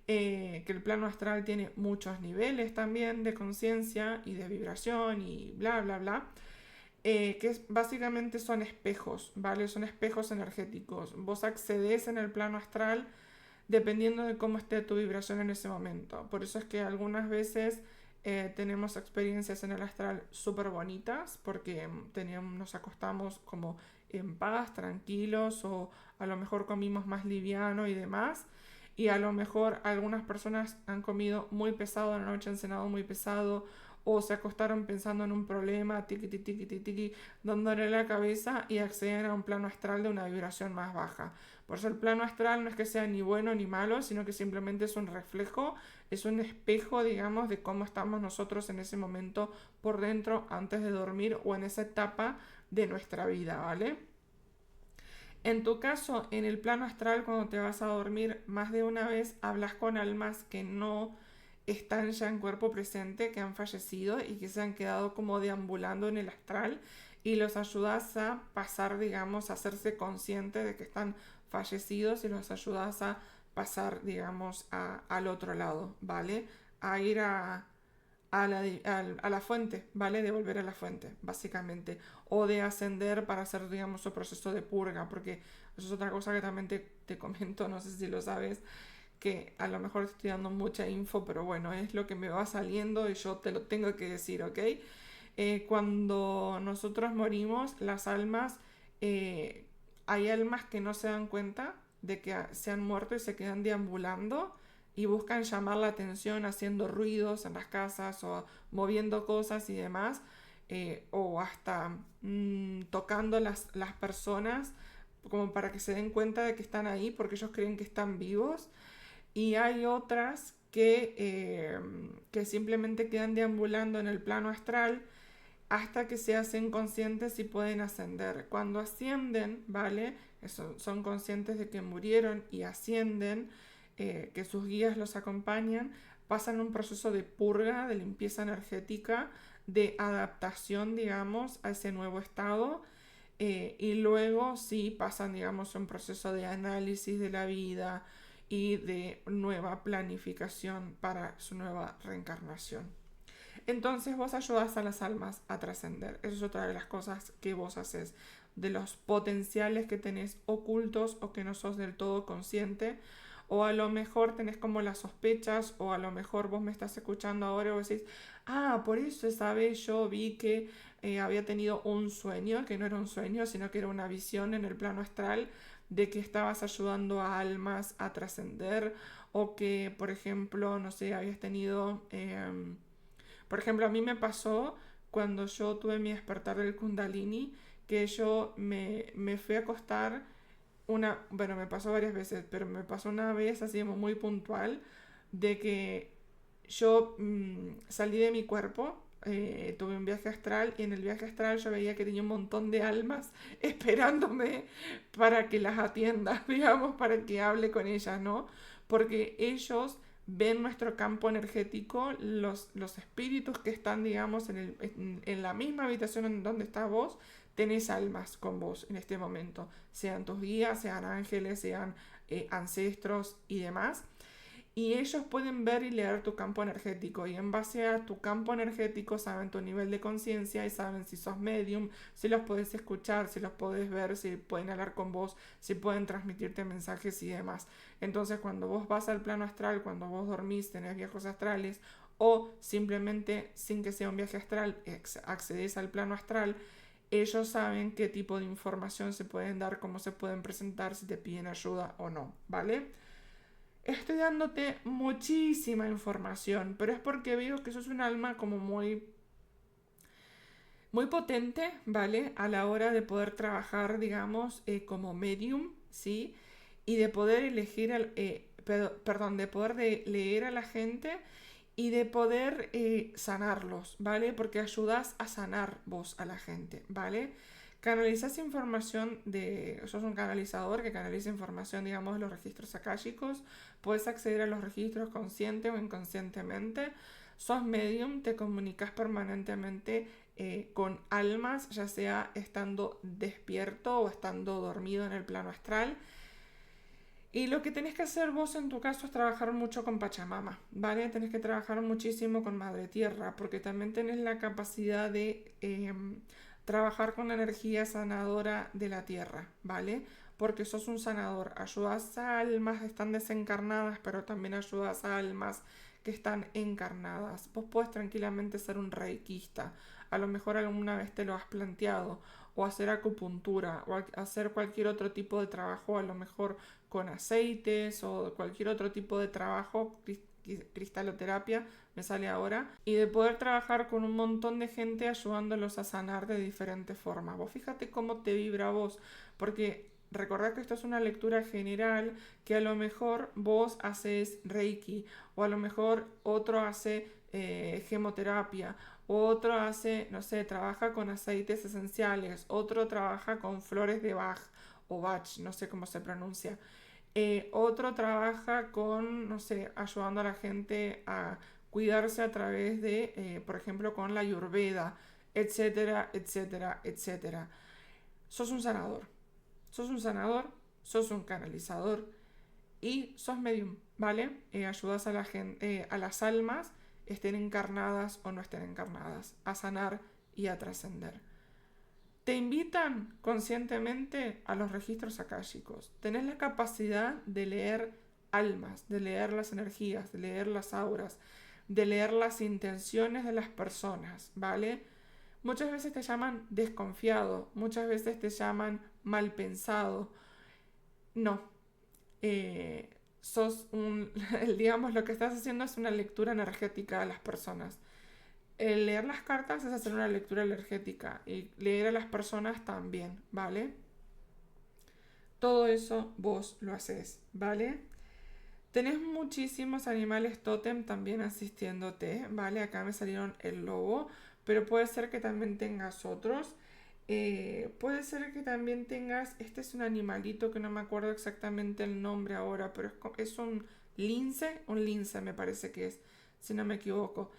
Que el plano astral tiene muchos niveles también de conciencia y de vibración y bla, bla, bla. Básicamente son espejos, ¿vale? Son espejos energéticos. Vos accedes en el plano astral dependiendo de cómo esté tu vibración en ese momento. Por eso es que algunas veces tenemos experiencias en el astral súper bonitas porque nos acostamos como en paz, tranquilos o a lo mejor comimos más liviano y demás. Y a lo mejor algunas personas han comido muy pesado en la noche, han cenado muy pesado o se acostaron pensando en un problema, tiqui, tiqui, tiqui, tiqui, dándole la cabeza y acceden a un plano astral de una vibración más baja. Por eso el plano astral no es que sea ni bueno ni malo, sino que simplemente es un reflejo, es un espejo, digamos, de cómo estamos nosotros en ese momento por dentro antes de dormir o en esa etapa de nuestra vida, ¿vale? En tu caso, en el plano astral, cuando te vas a dormir, más de una vez hablas con almas que no están ya en cuerpo presente, que han fallecido y que se han quedado como deambulando en el astral y los ayudas a pasar, digamos, a hacerse consciente de que están fallecidos y los ayudas a pasar, digamos, al otro lado, ¿vale? A ir a la fuente, ¿vale? De volver a la fuente, básicamente. O de ascender para hacer, digamos, su proceso de purga, porque eso es otra cosa que también te comento, no sé si lo sabes, que a lo mejor estoy dando mucha info, pero bueno, es lo que me va saliendo y yo te lo tengo que decir, ¿ok? Cuando nosotros morimos, las almas, eh, hay almas que no se dan cuenta de que se han muerto y se quedan deambulando y buscan llamar la atención haciendo ruidos en las casas o moviendo cosas y demás, o hasta tocando las personas como para que se den cuenta de que están ahí porque ellos creen que están vivos. Y hay otras que simplemente quedan deambulando en el plano astral hasta que se hacen conscientes y pueden ascender. Cuando ascienden, ¿vale? Son conscientes de que murieron y ascienden, que sus guías los acompañan, pasan un proceso de purga, de limpieza energética, de adaptación, digamos, a ese nuevo estado. Y luego sí pasan, digamos, un proceso de análisis de la vida y de nueva planificación para su nueva reencarnación. Entonces vos ayudas a las almas a trascender. Eso es otra de las cosas que vos haces, de los potenciales que tenés ocultos o que no sos del todo consciente. O a lo mejor tenés como las sospechas, o a lo mejor vos me estás escuchando ahora y vos decís, ah, por eso esa vez yo vi que había tenido un sueño, que no era un sueño, sino que era una visión en el plano astral de que estabas ayudando a almas a trascender, o que, por ejemplo, no sé, habías tenido por ejemplo, a mí me pasó cuando yo tuve mi despertar del Kundalini, que yo me fui a acostar bueno, me pasó varias veces, pero me pasó una vez así como muy puntual, de que yo salí de mi cuerpo, tuve un viaje astral y en el viaje astral yo veía que tenía un montón de almas esperándome para que las atienda, digamos, para que hable con ellas, ¿no? Porque ellos ven nuestro campo energético, los espíritus que están, digamos, en la misma habitación en donde estás vos, tenés almas con vos en este momento, sean tus guías, sean ángeles, sean ancestros y demás. Y ellos pueden ver y leer tu campo energético y en base a tu campo energético saben tu nivel de conciencia y saben si sos medium, si los puedes escuchar, si los puedes ver, si pueden hablar con vos, si pueden transmitirte mensajes y demás. Entonces cuando vos vas al plano astral, cuando vos dormís, tenés viajes astrales o simplemente sin que sea un viaje astral, accedes al plano astral, ellos saben qué tipo de información se pueden dar, cómo se pueden presentar, si te piden ayuda o no, ¿vale? Estoy dándote muchísima información, pero es porque veo que sos un alma como muy potente, ¿vale? A la hora de poder trabajar, digamos, como medium, ¿sí? Y de poder elegir, perdón, de poder leer a la gente y de poder sanarlos, ¿vale? Porque ayudas a sanar vos a la gente, ¿vale? Canalizas información sos un canalizador que canaliza información, digamos, de los registros akáshicos, puedes acceder a los registros consciente o inconscientemente, sos medium, te comunicas permanentemente con almas, ya sea estando despierto o estando dormido en el plano astral. Y lo que tenés que hacer vos en tu caso es trabajar mucho con Pachamama, ¿vale? Tenés que trabajar muchísimo con Madre Tierra, porque también tenés la capacidad de trabajar con la energía sanadora de la Tierra, ¿vale? Porque sos un sanador, ayudas a almas que están desencarnadas, pero también ayudas a almas que están encarnadas. Vos podés tranquilamente ser un reikista, a lo mejor alguna vez te lo has planteado, o hacer acupuntura, o hacer cualquier otro tipo de trabajo, a lo mejor con aceites o cualquier otro tipo de trabajo, cristaloterapia, me sale ahora, y de poder trabajar con un montón de gente ayudándolos a sanar de diferentes formas. Vos fíjate cómo te vibra a vos, porque recordad que esto es una lectura general, que a lo mejor vos haces Reiki, o a lo mejor otro hace gemoterapia, otro hace, no sé, trabaja con aceites esenciales, otro trabaja con flores de Bach o Bach, no sé cómo se pronuncia. Otro trabaja con, no sé, ayudando a la gente a cuidarse a través de, por ejemplo, con la Ayurveda, etcétera, etcétera, etcétera. Sos un sanador, sos un sanador, sos un canalizador y sos medium, ¿vale? Ayudas a la gente, a las almas, estén encarnadas o no estén encarnadas, a sanar y a trascender. Te invitan conscientemente a los registros akáshicos. Tenés la capacidad de leer almas, de leer las energías, de leer las auras, de leer las intenciones de las personas, ¿vale? Muchas veces te llaman desconfiado, muchas veces te llaman mal pensado. No, eh, digamos, lo que estás haciendo es una lectura energética a las personas. El leer las cartas es hacer una lectura energética y leer a las personas también, ¿vale? Todo eso vos lo haces, ¿vale? Tenés muchísimos animales tótem también asistiéndote, ¿vale? Acá me salieron el lobo, pero puede ser que también tengas otros. Puede ser que también tengas, este es un animalito que no me acuerdo exactamente el nombre ahora, pero es un lince me parece que es, si no me equivoco.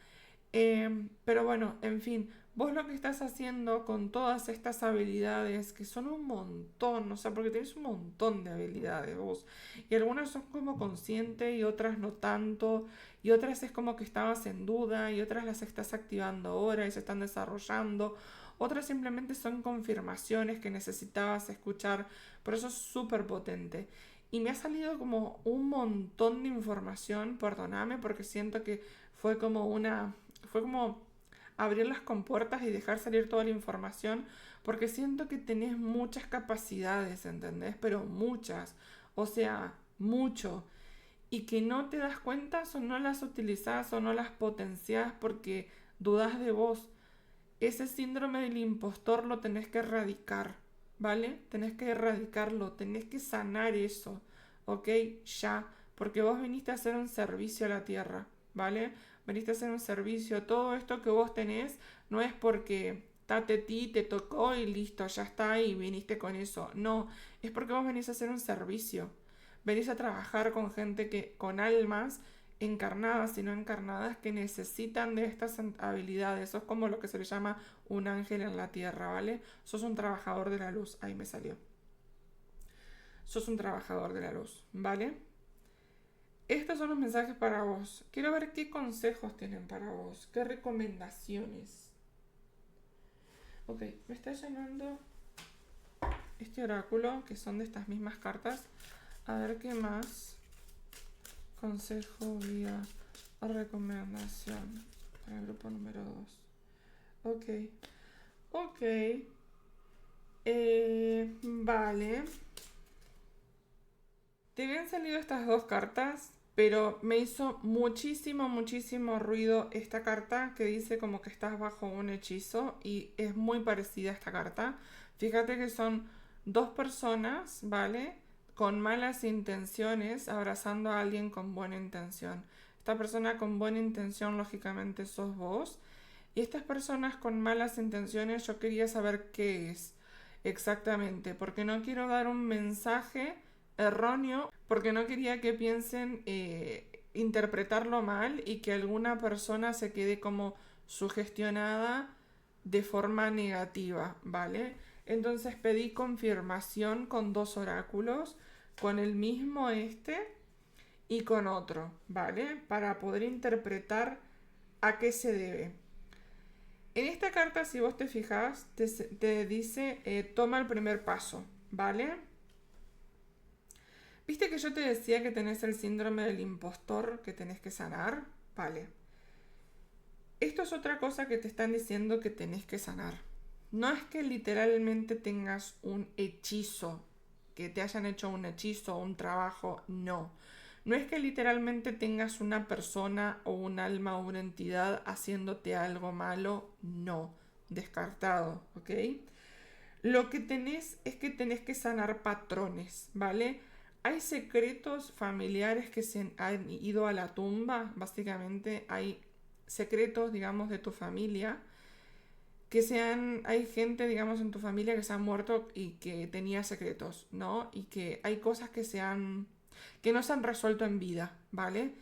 Pero bueno, en fin, vos lo que estás haciendo con todas estas habilidades, que son un montón, o sea, porque tienes un montón de habilidades vos, y algunas son como consciente y otras no tanto, y otras es como que estabas en duda, y otras las estás activando ahora y se están desarrollando, otras simplemente son confirmaciones que necesitabas escuchar, por eso es súper potente. Y me ha salido como un montón de información, perdóname, porque siento que fue como abrir las compuertas y dejar salir toda la información, porque siento que tenés muchas capacidades, ¿entendés? Pero muchas, o sea, mucho, y que no te das cuenta o no las utilizás o no las potenciás porque dudas de vos. Ese síndrome del impostor lo tenés que erradicar, ¿vale? Tenés que erradicarlo, tenés que sanar eso, ¿ok? Ya, porque vos viniste a hacer un servicio a la tierra, ¿vale? veniste a hacer un servicio, todo esto que vos tenés no es porque ti te tocó y listo, ya está y viniste con eso. No, es porque vos venís a hacer un servicio. Venís a trabajar con gente con almas encarnadas y no encarnadas que necesitan de estas habilidades. Eso es como lo que se le llama un ángel en la tierra, ¿vale? Sos un trabajador de la luz. Ahí me salió. Sos un trabajador de la luz, ¿vale? Estos son los mensajes para vos. Quiero ver qué consejos tienen para vos, qué recomendaciones. Ok, me está llamando este oráculo, que son de estas mismas cartas. A ver qué más. Consejo, guía o recomendación para el grupo número 2. Ok. Ok. Vale. Te habían salido estas dos cartas, pero me hizo muchísimo, muchísimo ruido esta carta que dice como que estás bajo un hechizo y es muy parecida a esta carta. Fíjate que son dos personas, ¿vale? Con malas intenciones abrazando a alguien con buena intención. Esta persona con buena intención lógicamente sos vos. Y estas personas con malas intenciones yo quería saber qué es exactamente, porque no quiero dar un mensaje erróneo, porque no quería que piensen interpretarlo mal y que alguna persona se quede como sugestionada de forma negativa, ¿vale? Entonces pedí confirmación con dos oráculos, con el mismo y con otro, ¿vale? Para poder interpretar a qué se debe. En esta carta, si vos te fijas, te dice toma el primer paso, ¿vale? ¿Viste que yo te decía que tenés el síndrome del impostor que tenés que sanar? Vale. Esto es otra cosa que te están diciendo que tenés que sanar. No es que literalmente tengas un hechizo, que te hayan hecho un hechizo o un trabajo, no. No es que literalmente tengas una persona o un alma o una entidad haciéndote algo malo, no. Descartado, ¿ok? Lo que tenés es que tenés que sanar patrones, ¿vale? Hay secretos familiares que se han ido a la tumba, básicamente hay secretos, digamos, de tu familia, hay gente, digamos, en tu familia que se ha muerto y que tenía secretos, ¿no? Y que hay cosas que no se han resuelto en vida, ¿vale?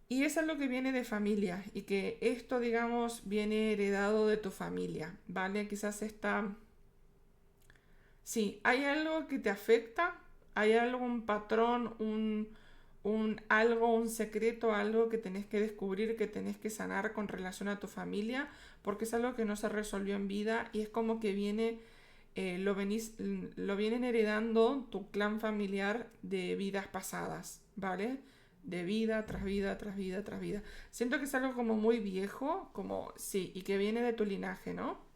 Y es algo que viene de familia y que esto, digamos, viene heredado de tu familia, ¿vale? Quizás sí, hay algo que te afecta, hay algún patrón, un secreto, algo que tenés que descubrir, que tenés que sanar con relación a tu familia, porque es algo que no se resolvió en vida y es como que lo vienen heredando tu clan familiar de vidas pasadas, ¿vale? De vida tras vida, tras vida, tras vida. Siento que es algo como muy viejo, como sí, y que viene de tu linaje, ¿no?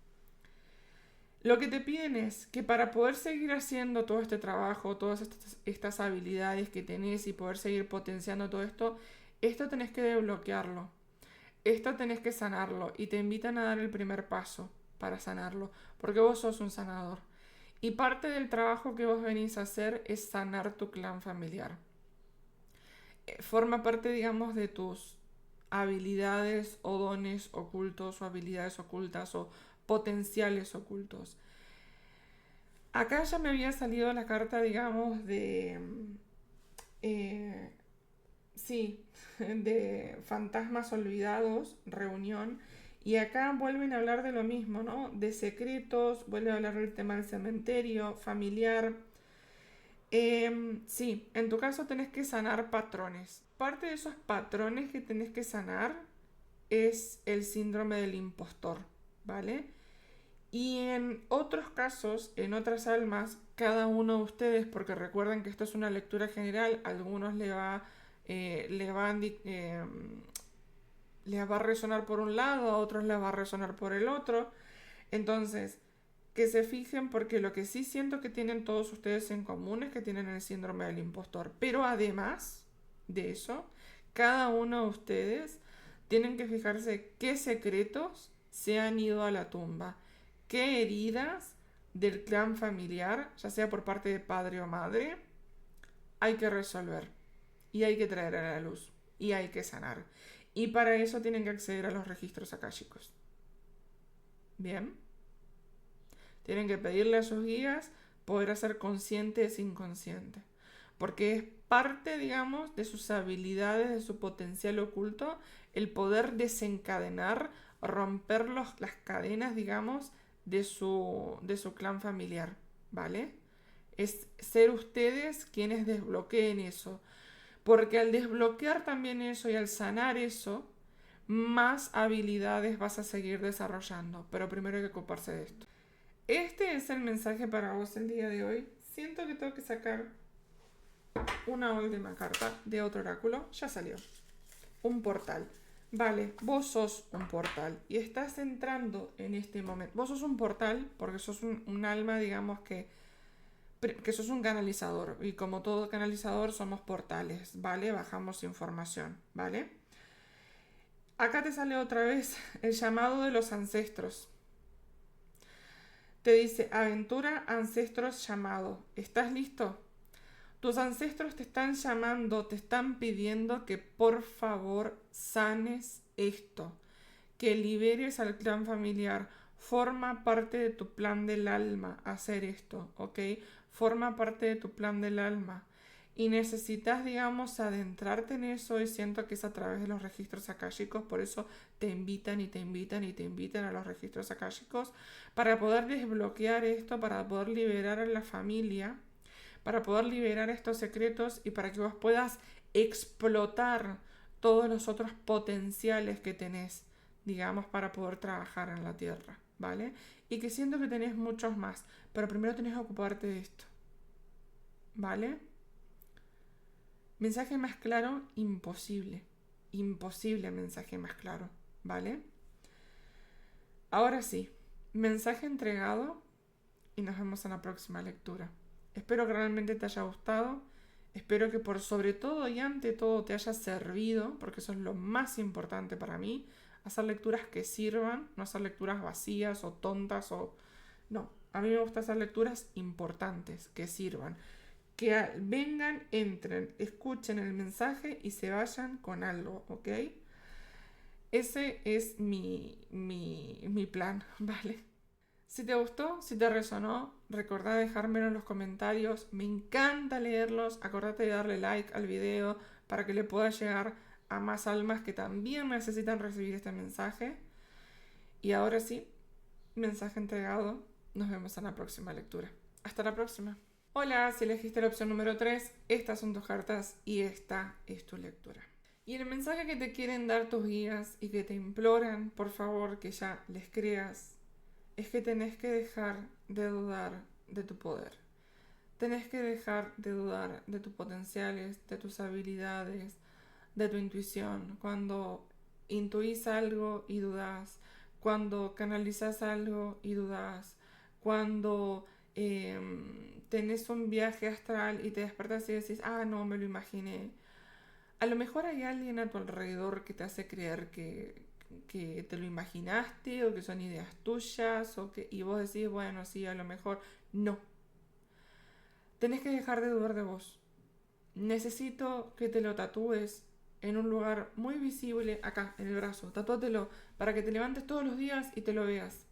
Lo que te piden es que para poder seguir haciendo todo este trabajo, todas estas habilidades que tenés y poder seguir potenciando todo esto tenés que desbloquearlo, esto tenés que sanarlo y te invitan a dar el primer paso para sanarlo, porque vos sos un sanador. Y parte del trabajo que vos venís a hacer es sanar tu clan familiar. Forma parte, digamos, de tus habilidades o dones ocultos o habilidades ocultas o potenciales ocultos. Acá ya me había salido la carta, digamos, eh, sí, de fantasmas olvidados, reunión. Y acá vuelven a hablar de lo mismo, ¿no? De secretos, vuelven a hablar del tema del cementerio, familiar. Sí, en tu caso tenés que sanar patrones. Parte de esos patrones que tenés que sanar es el síndrome del impostor, ¿vale? Y en otros casos, en otras almas, cada uno de ustedes, porque recuerden que esto es una lectura general, a algunos les va a resonar por un lado, a otros les va a resonar por el otro. Entonces, que se fijen porque lo que sí siento que tienen todos ustedes en común es que tienen el síndrome del impostor. Pero además de eso, cada uno de ustedes tienen que fijarse qué secretos se han ido a la tumba, qué heridas del clan familiar, ya sea por parte de padre o madre, hay que resolver y hay que traer a la luz y hay que sanar. Y para eso tienen que acceder a los registros akáshicos. Bien. Tienen que pedirle a sus guías poder hacer consciente ese inconsciente. Porque es parte, digamos, de sus habilidades, de su potencial oculto, el poder desencadenar, romper las cadenas, digamos, de su clan familiar, ¿vale? Es ser ustedes quienes desbloqueen eso. Porque al desbloquear también eso y al sanar eso, más habilidades vas a seguir desarrollando. Pero primero hay que ocuparse de esto. Este es el mensaje para vos el día de hoy. Siento que tengo que sacar una última carta de otro oráculo. Ya salió. Un portal. Vale, vos sos un portal y estás entrando en este momento. Vos sos un portal porque sos un alma, digamos que sos un canalizador. Y como todo canalizador somos portales, ¿vale? Bajamos información, ¿vale? Acá te sale otra vez el llamado de los ancestros. Te dice, aventura, ancestros, llamado. ¿Estás listo? Tus ancestros te están llamando, te están pidiendo que por favor sanes esto, que liberes al clan familiar. Forma parte de tu plan del alma hacer esto, ¿ok? Forma parte de tu plan del alma. Y necesitas, digamos, adentrarte en eso y siento que es a través de los registros akáshicos, por eso te invitan y te invitan y te invitan a los registros akáshicos para poder desbloquear esto, para poder liberar a la familia, para poder liberar estos secretos y para que vos puedas explotar todos los otros potenciales que tenés, digamos, para poder trabajar en la tierra, ¿vale? Y que siento que tenés muchos más, pero primero tenés que ocuparte de esto, ¿vale? Mensaje más claro, imposible. Imposible mensaje más claro, ¿vale? Ahora sí, mensaje entregado y nos vemos en la próxima lectura. Espero que realmente te haya gustado. Espero que por sobre todo y ante todo te haya servido, porque eso es lo más importante para mí. Hacer lecturas que sirvan, no hacer lecturas vacías o tontas o... No, a mí me gusta hacer lecturas importantes, que sirvan. Que vengan, entren, escuchen el mensaje y se vayan con algo, ¿ok? Ese es mi plan, ¿vale? Si te gustó, si te resonó, recordá dejármelo en los comentarios. Me encanta leerlos. Acordate de darle like al video para que le pueda llegar a más almas que también necesitan recibir este mensaje. Y ahora sí, mensaje entregado. Nos vemos en la próxima lectura. Hasta la próxima. Hola, si elegiste la opción número 3, estas son tus cartas y esta es tu lectura. Y el mensaje que te quieren dar tus guías y que te imploran, por favor, que ya les creas, es que tenés que dejar de dudar de tu poder. Tenés que dejar de dudar de tus potenciales, de tus habilidades, de tu intuición. Cuando intuís algo y dudás, cuando canalizas algo y dudás, cuando tenés un viaje astral y te despertas y decís, ah, no, me lo imaginé. A lo mejor hay alguien a tu alrededor que te hace creer que te lo imaginaste o que son ideas tuyas y vos decís, bueno, sí, a lo mejor no. Tenés que dejar de dudar de vos. Necesito que te lo tatúes en un lugar muy visible acá, en el brazo. Tatúatelo para que te levantes todos los días y te lo veas.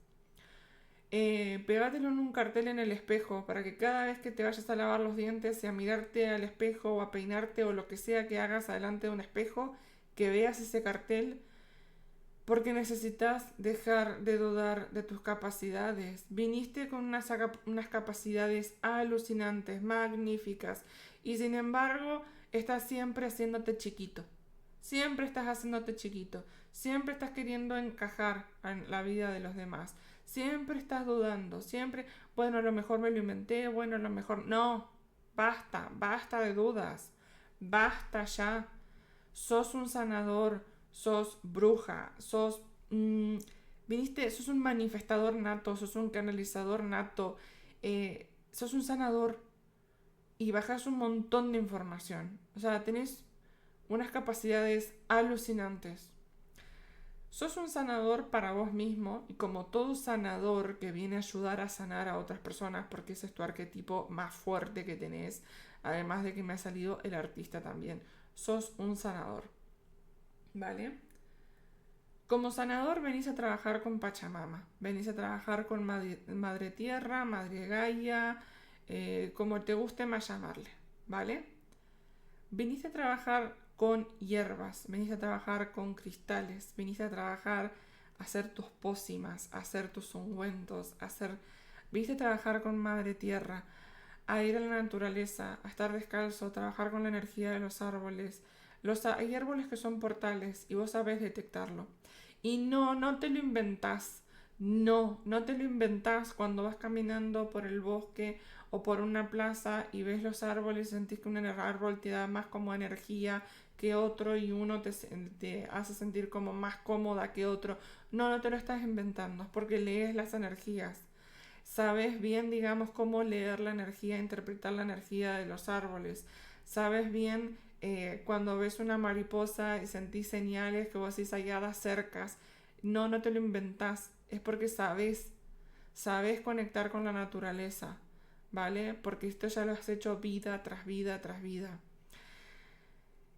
Pegátelo en un cartel en el espejo para que cada vez que te vayas a lavar los dientes y a mirarte al espejo o a peinarte o lo que sea que hagas delante de un espejo, que veas ese cartel porque necesitas dejar de dudar de tus capacidades. Viniste con unas capacidades alucinantes, magníficas, y sin embargo estás siempre haciéndote chiquito. Siempre estás haciéndote chiquito. Siempre estás queriendo encajar en la vida de los demás. Siempre estás dudando. Siempre, bueno, a lo mejor me lo inventé, bueno, a lo mejor... No, basta, basta de dudas. Basta ya. Sos un sanador, sos bruja, sos sos un manifestador nato, sos un canalizador nato, sos un sanador y bajas un montón de información. O sea, tenés unas capacidades alucinantes. Sos un sanador para vos mismo y como todo sanador que viene a ayudar a sanar a otras personas, porque ese es tu arquetipo más fuerte que tenés, además de que me ha salido el artista también. Sos un sanador, ¿vale? Como sanador venís a trabajar con Pachamama, venís a trabajar con Madre Tierra, Madre Gaia, como te guste más llamarle, ¿vale? Venís a trabajar con hierbas, venís a trabajar con cristales, venís a trabajar a hacer tus pócimas, a hacer tus ungüentos, venís a trabajar con Madre Tierra, a ir a la naturaleza, a estar descalzo, a trabajar con la energía de los árboles. Hay árboles que son portales y vos sabés detectarlo. Y no te lo inventás. No te lo inventás cuando vas caminando por el bosque o por una plaza y ves los árboles y sentís que un árbol te da más como energía que otro y uno te hace sentir como más cómoda que otro. No te lo estás inventando, es porque lees las energías. Sabes bien, digamos, cómo leer la energía, interpretar la energía de los árboles. Sabes bien cuando ves una mariposa y sentís señales que vos decís allá cercas. No te lo inventás, es porque sabes conectar con la naturaleza, ¿vale? Porque esto ya lo has hecho vida tras vida tras vida.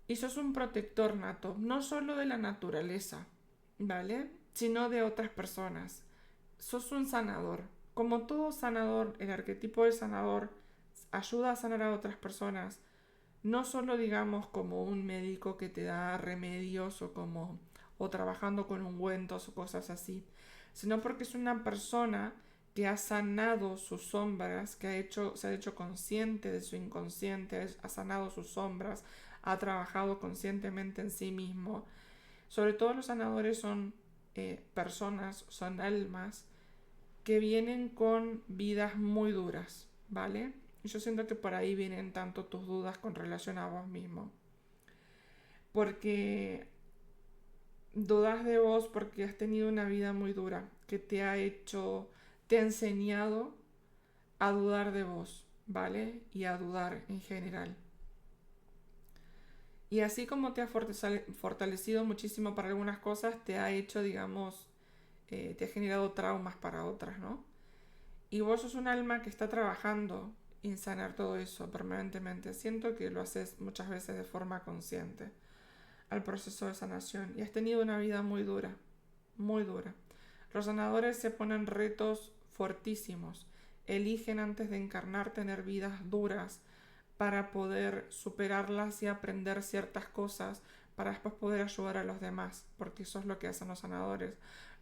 Y sos un protector nato, no solo de la naturaleza, ¿vale? Sino de otras personas. Sos un sanador. Como todo sanador, el arquetipo del sanador ayuda a sanar a otras personas. No solo digamos como un médico que te da remedios o trabajando con ungüentos o cosas así, sino porque es una persona que ha sanado sus sombras, se ha hecho consciente de su inconsciente, ha sanado sus sombras, ha trabajado conscientemente en sí mismo. Sobre todo los sanadores son personas, son almas que vienen con vidas muy duras, ¿vale? Yo siento que por ahí vienen tanto tus dudas con relación a vos mismo. Porque dudas de vos porque has tenido una vida muy dura que te ha enseñado a dudar de vos, ¿vale? Y a dudar en general. Y así como te ha fortalecido muchísimo para algunas cosas, te ha hecho, digamos, te ha generado traumas para otras, ¿no? Y vos sos un alma que está trabajando en sanar todo eso permanentemente. Siento que lo haces muchas veces de forma consciente al proceso de sanación. Y has tenido una vida muy dura, muy dura. Los sanadores se ponen retos fortísimos. Eligen antes de encarnar tener vidas duras para poder superarlas y aprender ciertas cosas para después poder ayudar a los demás, porque eso es lo que hacen los sanadores.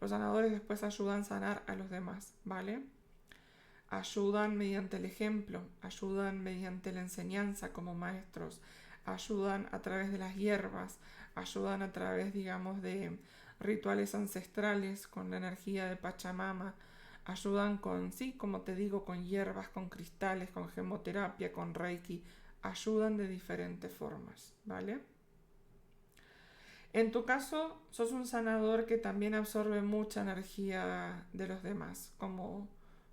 Los sanadores después ayudan a sanar a los demás, ¿vale? Ayudan mediante el ejemplo, ayudan mediante la enseñanza como maestros, ayudan a través de las hierbas, ayudan a través, digamos, de rituales ancestrales con la energía de Pachamama, ayudan con, sí, como te digo, con hierbas, con cristales, con gemoterapia, con reiki, ayudan de diferentes formas, ¿vale? En tu caso, sos un sanador que también absorbe mucha energía de los demás, como,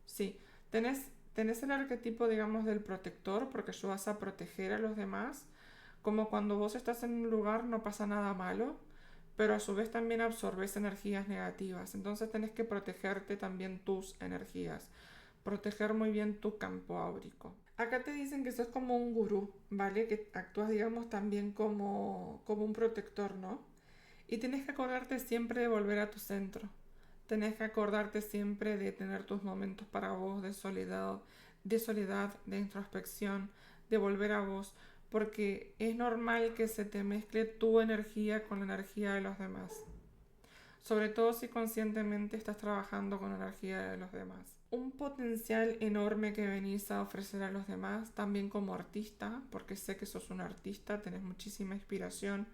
sí, tenés el arquetipo, digamos, del protector, porque ayudas a proteger a los demás, como cuando vos estás en un lugar no pasa nada malo, pero a su vez también absorbes energías negativas, entonces tenés que protegerte también tus energías, proteger muy bien tu campo áurico. Acá te dicen que sos como un gurú, ¿vale? Que actúas, digamos, también como un protector, ¿no? Y tenés que acordarte siempre de volver a tu centro. Tenés que acordarte siempre de tener tus momentos para vos de introspección, de volver a vos, porque es normal que se te mezcle tu energía con la energía de los demás. Sobre todo si conscientemente estás trabajando con la energía de los demás. Un potencial enorme que venís a ofrecer a los demás, también como artista, porque sé que sos un artista, tenés muchísima inspiración.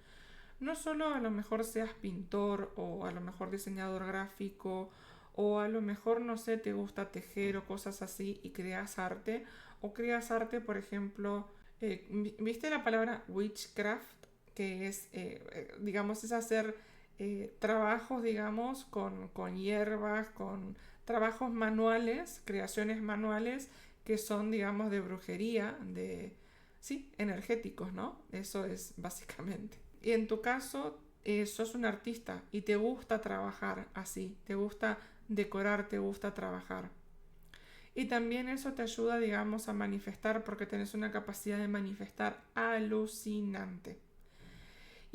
No solo a lo mejor seas pintor o a lo mejor diseñador gráfico o a lo mejor, no sé, te gusta tejer o cosas así y creas arte. O creas arte, por ejemplo, ¿viste la palabra witchcraft? Que es, digamos, es hacer trabajos, digamos, con hierbas, con trabajos manuales, creaciones manuales que son, digamos, de brujería, sí, energéticos, ¿no? Eso es básicamente. Y en tu caso, sos un artista y te gusta trabajar así, te gusta decorar, te gusta trabajar. Y también eso te ayuda, digamos, a manifestar porque tenés una capacidad de manifestar alucinante.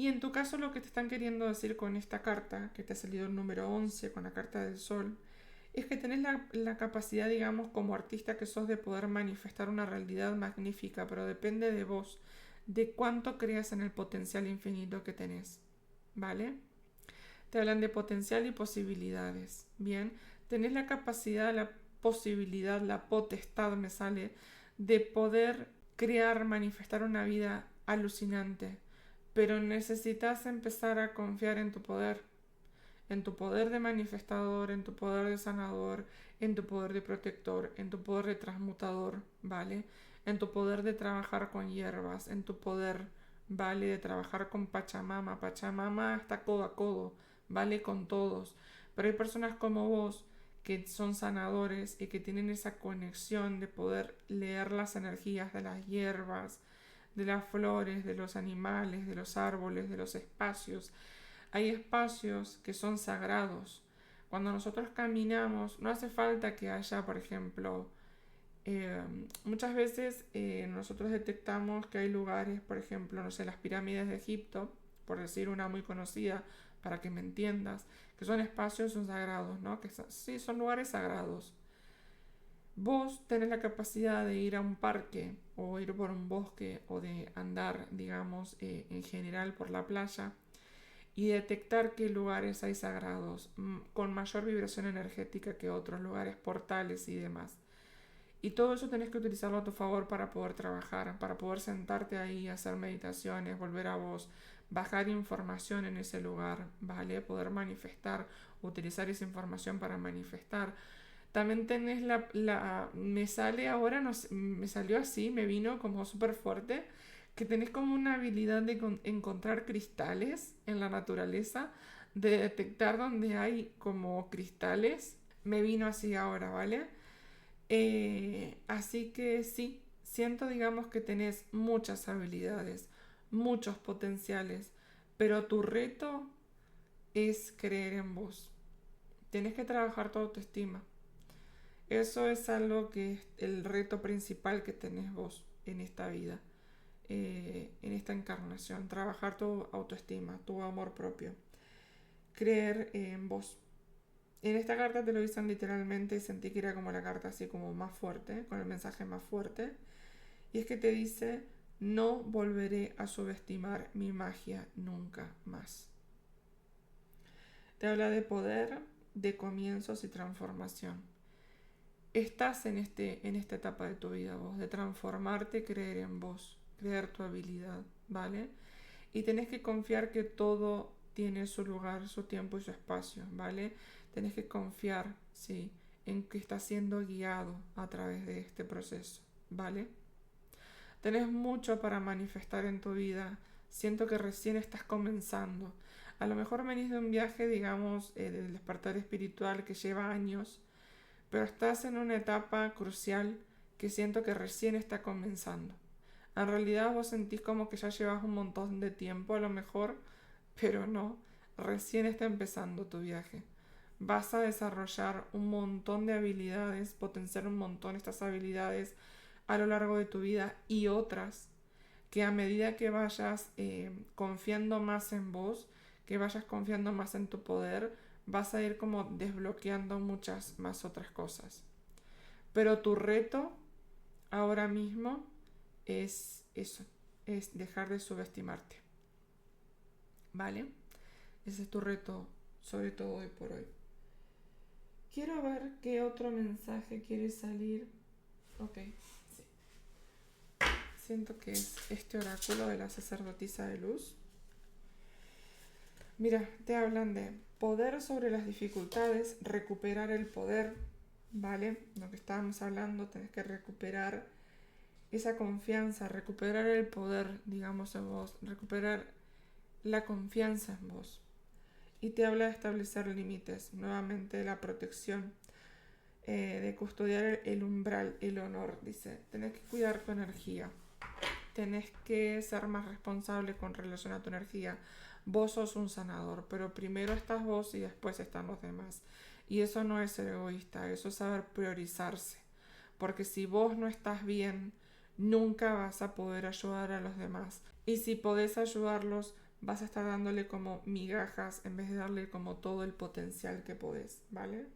Y en tu caso lo que te están queriendo decir con esta carta, que te ha salido el número 11 con la carta del sol, es que tenés la capacidad, digamos, como artista que sos de poder manifestar una realidad magnífica, pero depende de vos, de cuánto creas en el potencial infinito que tenés, ¿vale? Te hablan de potencial y posibilidades, ¿bien? Tenés la capacidad, la posibilidad, la potestad, me sale, de poder crear, manifestar una vida alucinante, pero necesitas empezar a confiar en tu poder de manifestador, en tu poder de sanador, en tu poder de protector, en tu poder de transmutador, ¿vale? En tu poder de trabajar con hierbas, en tu poder, ¿vale? De trabajar con Pachamama. Pachamama está codo a codo, ¿vale? Con todos. Pero hay personas como vos que son sanadores y que tienen esa conexión de poder leer las energías de las hierbas, de las flores, de los animales, de los árboles, de los espacios. Hay espacios que son sagrados. Cuando nosotros caminamos, no hace falta que haya, por ejemplo, eh, muchas veces nosotros detectamos que hay lugares, por ejemplo, no sé, las pirámides de Egipto, por decir una muy conocida, para que me entiendas, que son espacios, son sagrados, ¿no? Sí, son lugares sagrados. Vos tenés la capacidad de ir a un parque o ir por un bosque o de andar, digamos, en general por la playa y detectar qué lugares hay sagrados con mayor vibración energética que otros lugares, portales y demás. Y todo eso tenés que utilizarlo a tu favor para poder trabajar, para poder sentarte ahí, hacer meditaciones, volver a vos, bajar información en ese lugar, ¿vale? Poder manifestar, utilizar esa información para manifestar. También tenés me sale ahora, no sé, me salió así, me vino como súper fuerte, que tenés como una habilidad de encontrar cristales en la naturaleza, de detectar donde hay como cristales. Me vino así ahora, ¿vale? Así que sí, siento, digamos, que tenés muchas habilidades, muchos potenciales, pero tu reto es creer en vos. Tienes que trabajar tu autoestima. Eso es algo que es el reto principal que tenés vos en esta vida, en esta encarnación. Trabajar tu autoestima, tu amor propio. Creer en vos. En esta carta te lo dicen literalmente y sentí que era como la carta así como más fuerte, con el mensaje más fuerte. Y es que te dice, no volveré a subestimar mi magia nunca más. Te habla de poder, de comienzos y transformación. Estás en esta etapa de tu vida vos, de transformarte, creer en vos, creer tu habilidad, ¿vale? Y tenés que confiar que todo tiene su lugar, su tiempo y su espacio, ¿vale? Tenés que confiar, sí, en que estás siendo guiado a través de este proceso, ¿vale? Tenés mucho para manifestar en tu vida. Siento que recién estás comenzando. A lo mejor venís de un viaje, digamos, del despertar espiritual que lleva años, pero estás en una etapa crucial que siento que recién está comenzando. En realidad vos sentís como que ya llevas un montón de tiempo a lo mejor, pero no, recién está empezando tu viaje. Vas a desarrollar un montón de habilidades, potenciar un montón estas habilidades a lo largo de tu vida y otras que a medida que vayas confiando más en vos, que vayas confiando más en tu poder, vas a ir como desbloqueando muchas más otras cosas. Pero tu reto ahora mismo es eso, es dejar de subestimarte, ¿vale? Ese es tu reto, sobre todo hoy por hoy. Quiero ver qué otro mensaje quiere salir. Ok, sí. Siento que es este oráculo de la sacerdotisa de luz. Mira, te hablan de poder sobre las dificultades, recuperar el poder, ¿vale? Lo que estábamos hablando, tenés que recuperar esa confianza, recuperar el poder, digamos, en vos, recuperar la confianza en vos. Y te habla de establecer límites, nuevamente la protección, de custodiar el umbral, el honor, dice. Tenés que cuidar tu energía, tenés que ser más responsable con relación a tu energía. Vos sos un sanador, pero primero estás vos y después están los demás. Y eso no es ser egoísta, eso es saber priorizarse. Porque si vos no estás bien, nunca vas a poder ayudar a los demás. Y si podés ayudarlos, vas a estar dándole como migajas en vez de darle como todo el potencial que podés, ¿vale?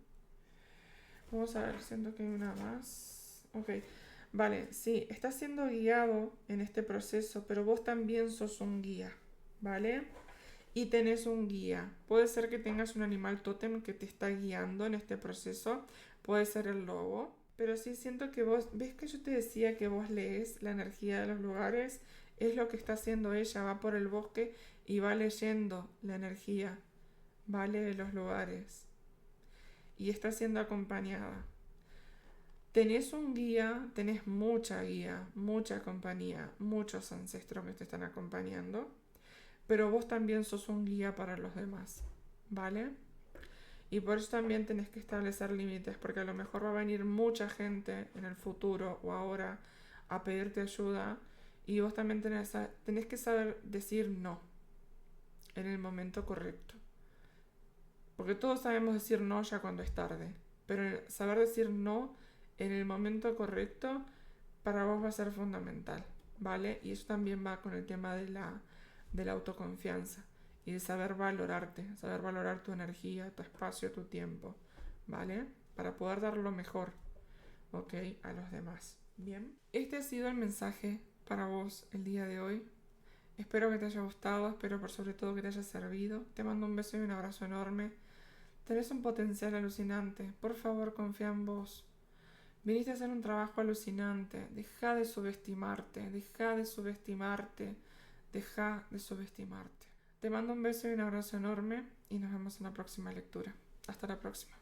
Vamos a ver, siento que hay una más. Ok, vale, sí, estás siendo guiado en este proceso, pero vos también sos un guía, ¿vale? Y tenés un guía. Puede ser que tengas un animal tótem que te está guiando en este proceso, puede ser el lobo, pero sí siento que vos, ¿ves que yo te decía que vos lees la energía de los lugares? Es lo que está haciendo ella, va por el bosque y va leyendo la energía, ¿vale? De los lugares. Y está siendo acompañada. Tenés un guía, tenés mucha guía, mucha compañía, muchos ancestros que te están acompañando, pero vos también sos un guía para los demás, ¿vale? Y por eso también tenés que establecer límites, porque a lo mejor va a venir mucha gente en el futuro o ahora a pedirte ayuda y vos también tenés que saber decir no en el momento correcto. Porque todos sabemos decir no ya cuando es tarde, pero saber decir no en el momento correcto para vos va a ser fundamental, ¿vale? Y eso también va con el tema de la autoconfianza y de saber valorarte, saber valorar tu energía, tu espacio, tu tiempo, ¿vale? Para poder dar lo mejor, ¿ok? A los demás. Bien, este ha sido el mensaje para vos el día de hoy. Espero que te haya gustado, espero por sobre todo que te haya servido. Te mando un beso y un abrazo enorme. Tenés un potencial alucinante. Por favor, confía en vos. Viniste a hacer un trabajo alucinante. Deja de subestimarte. Deja de subestimarte. Deja de subestimarte. Te mando un beso y un abrazo enorme y nos vemos en la próxima lectura. Hasta la próxima.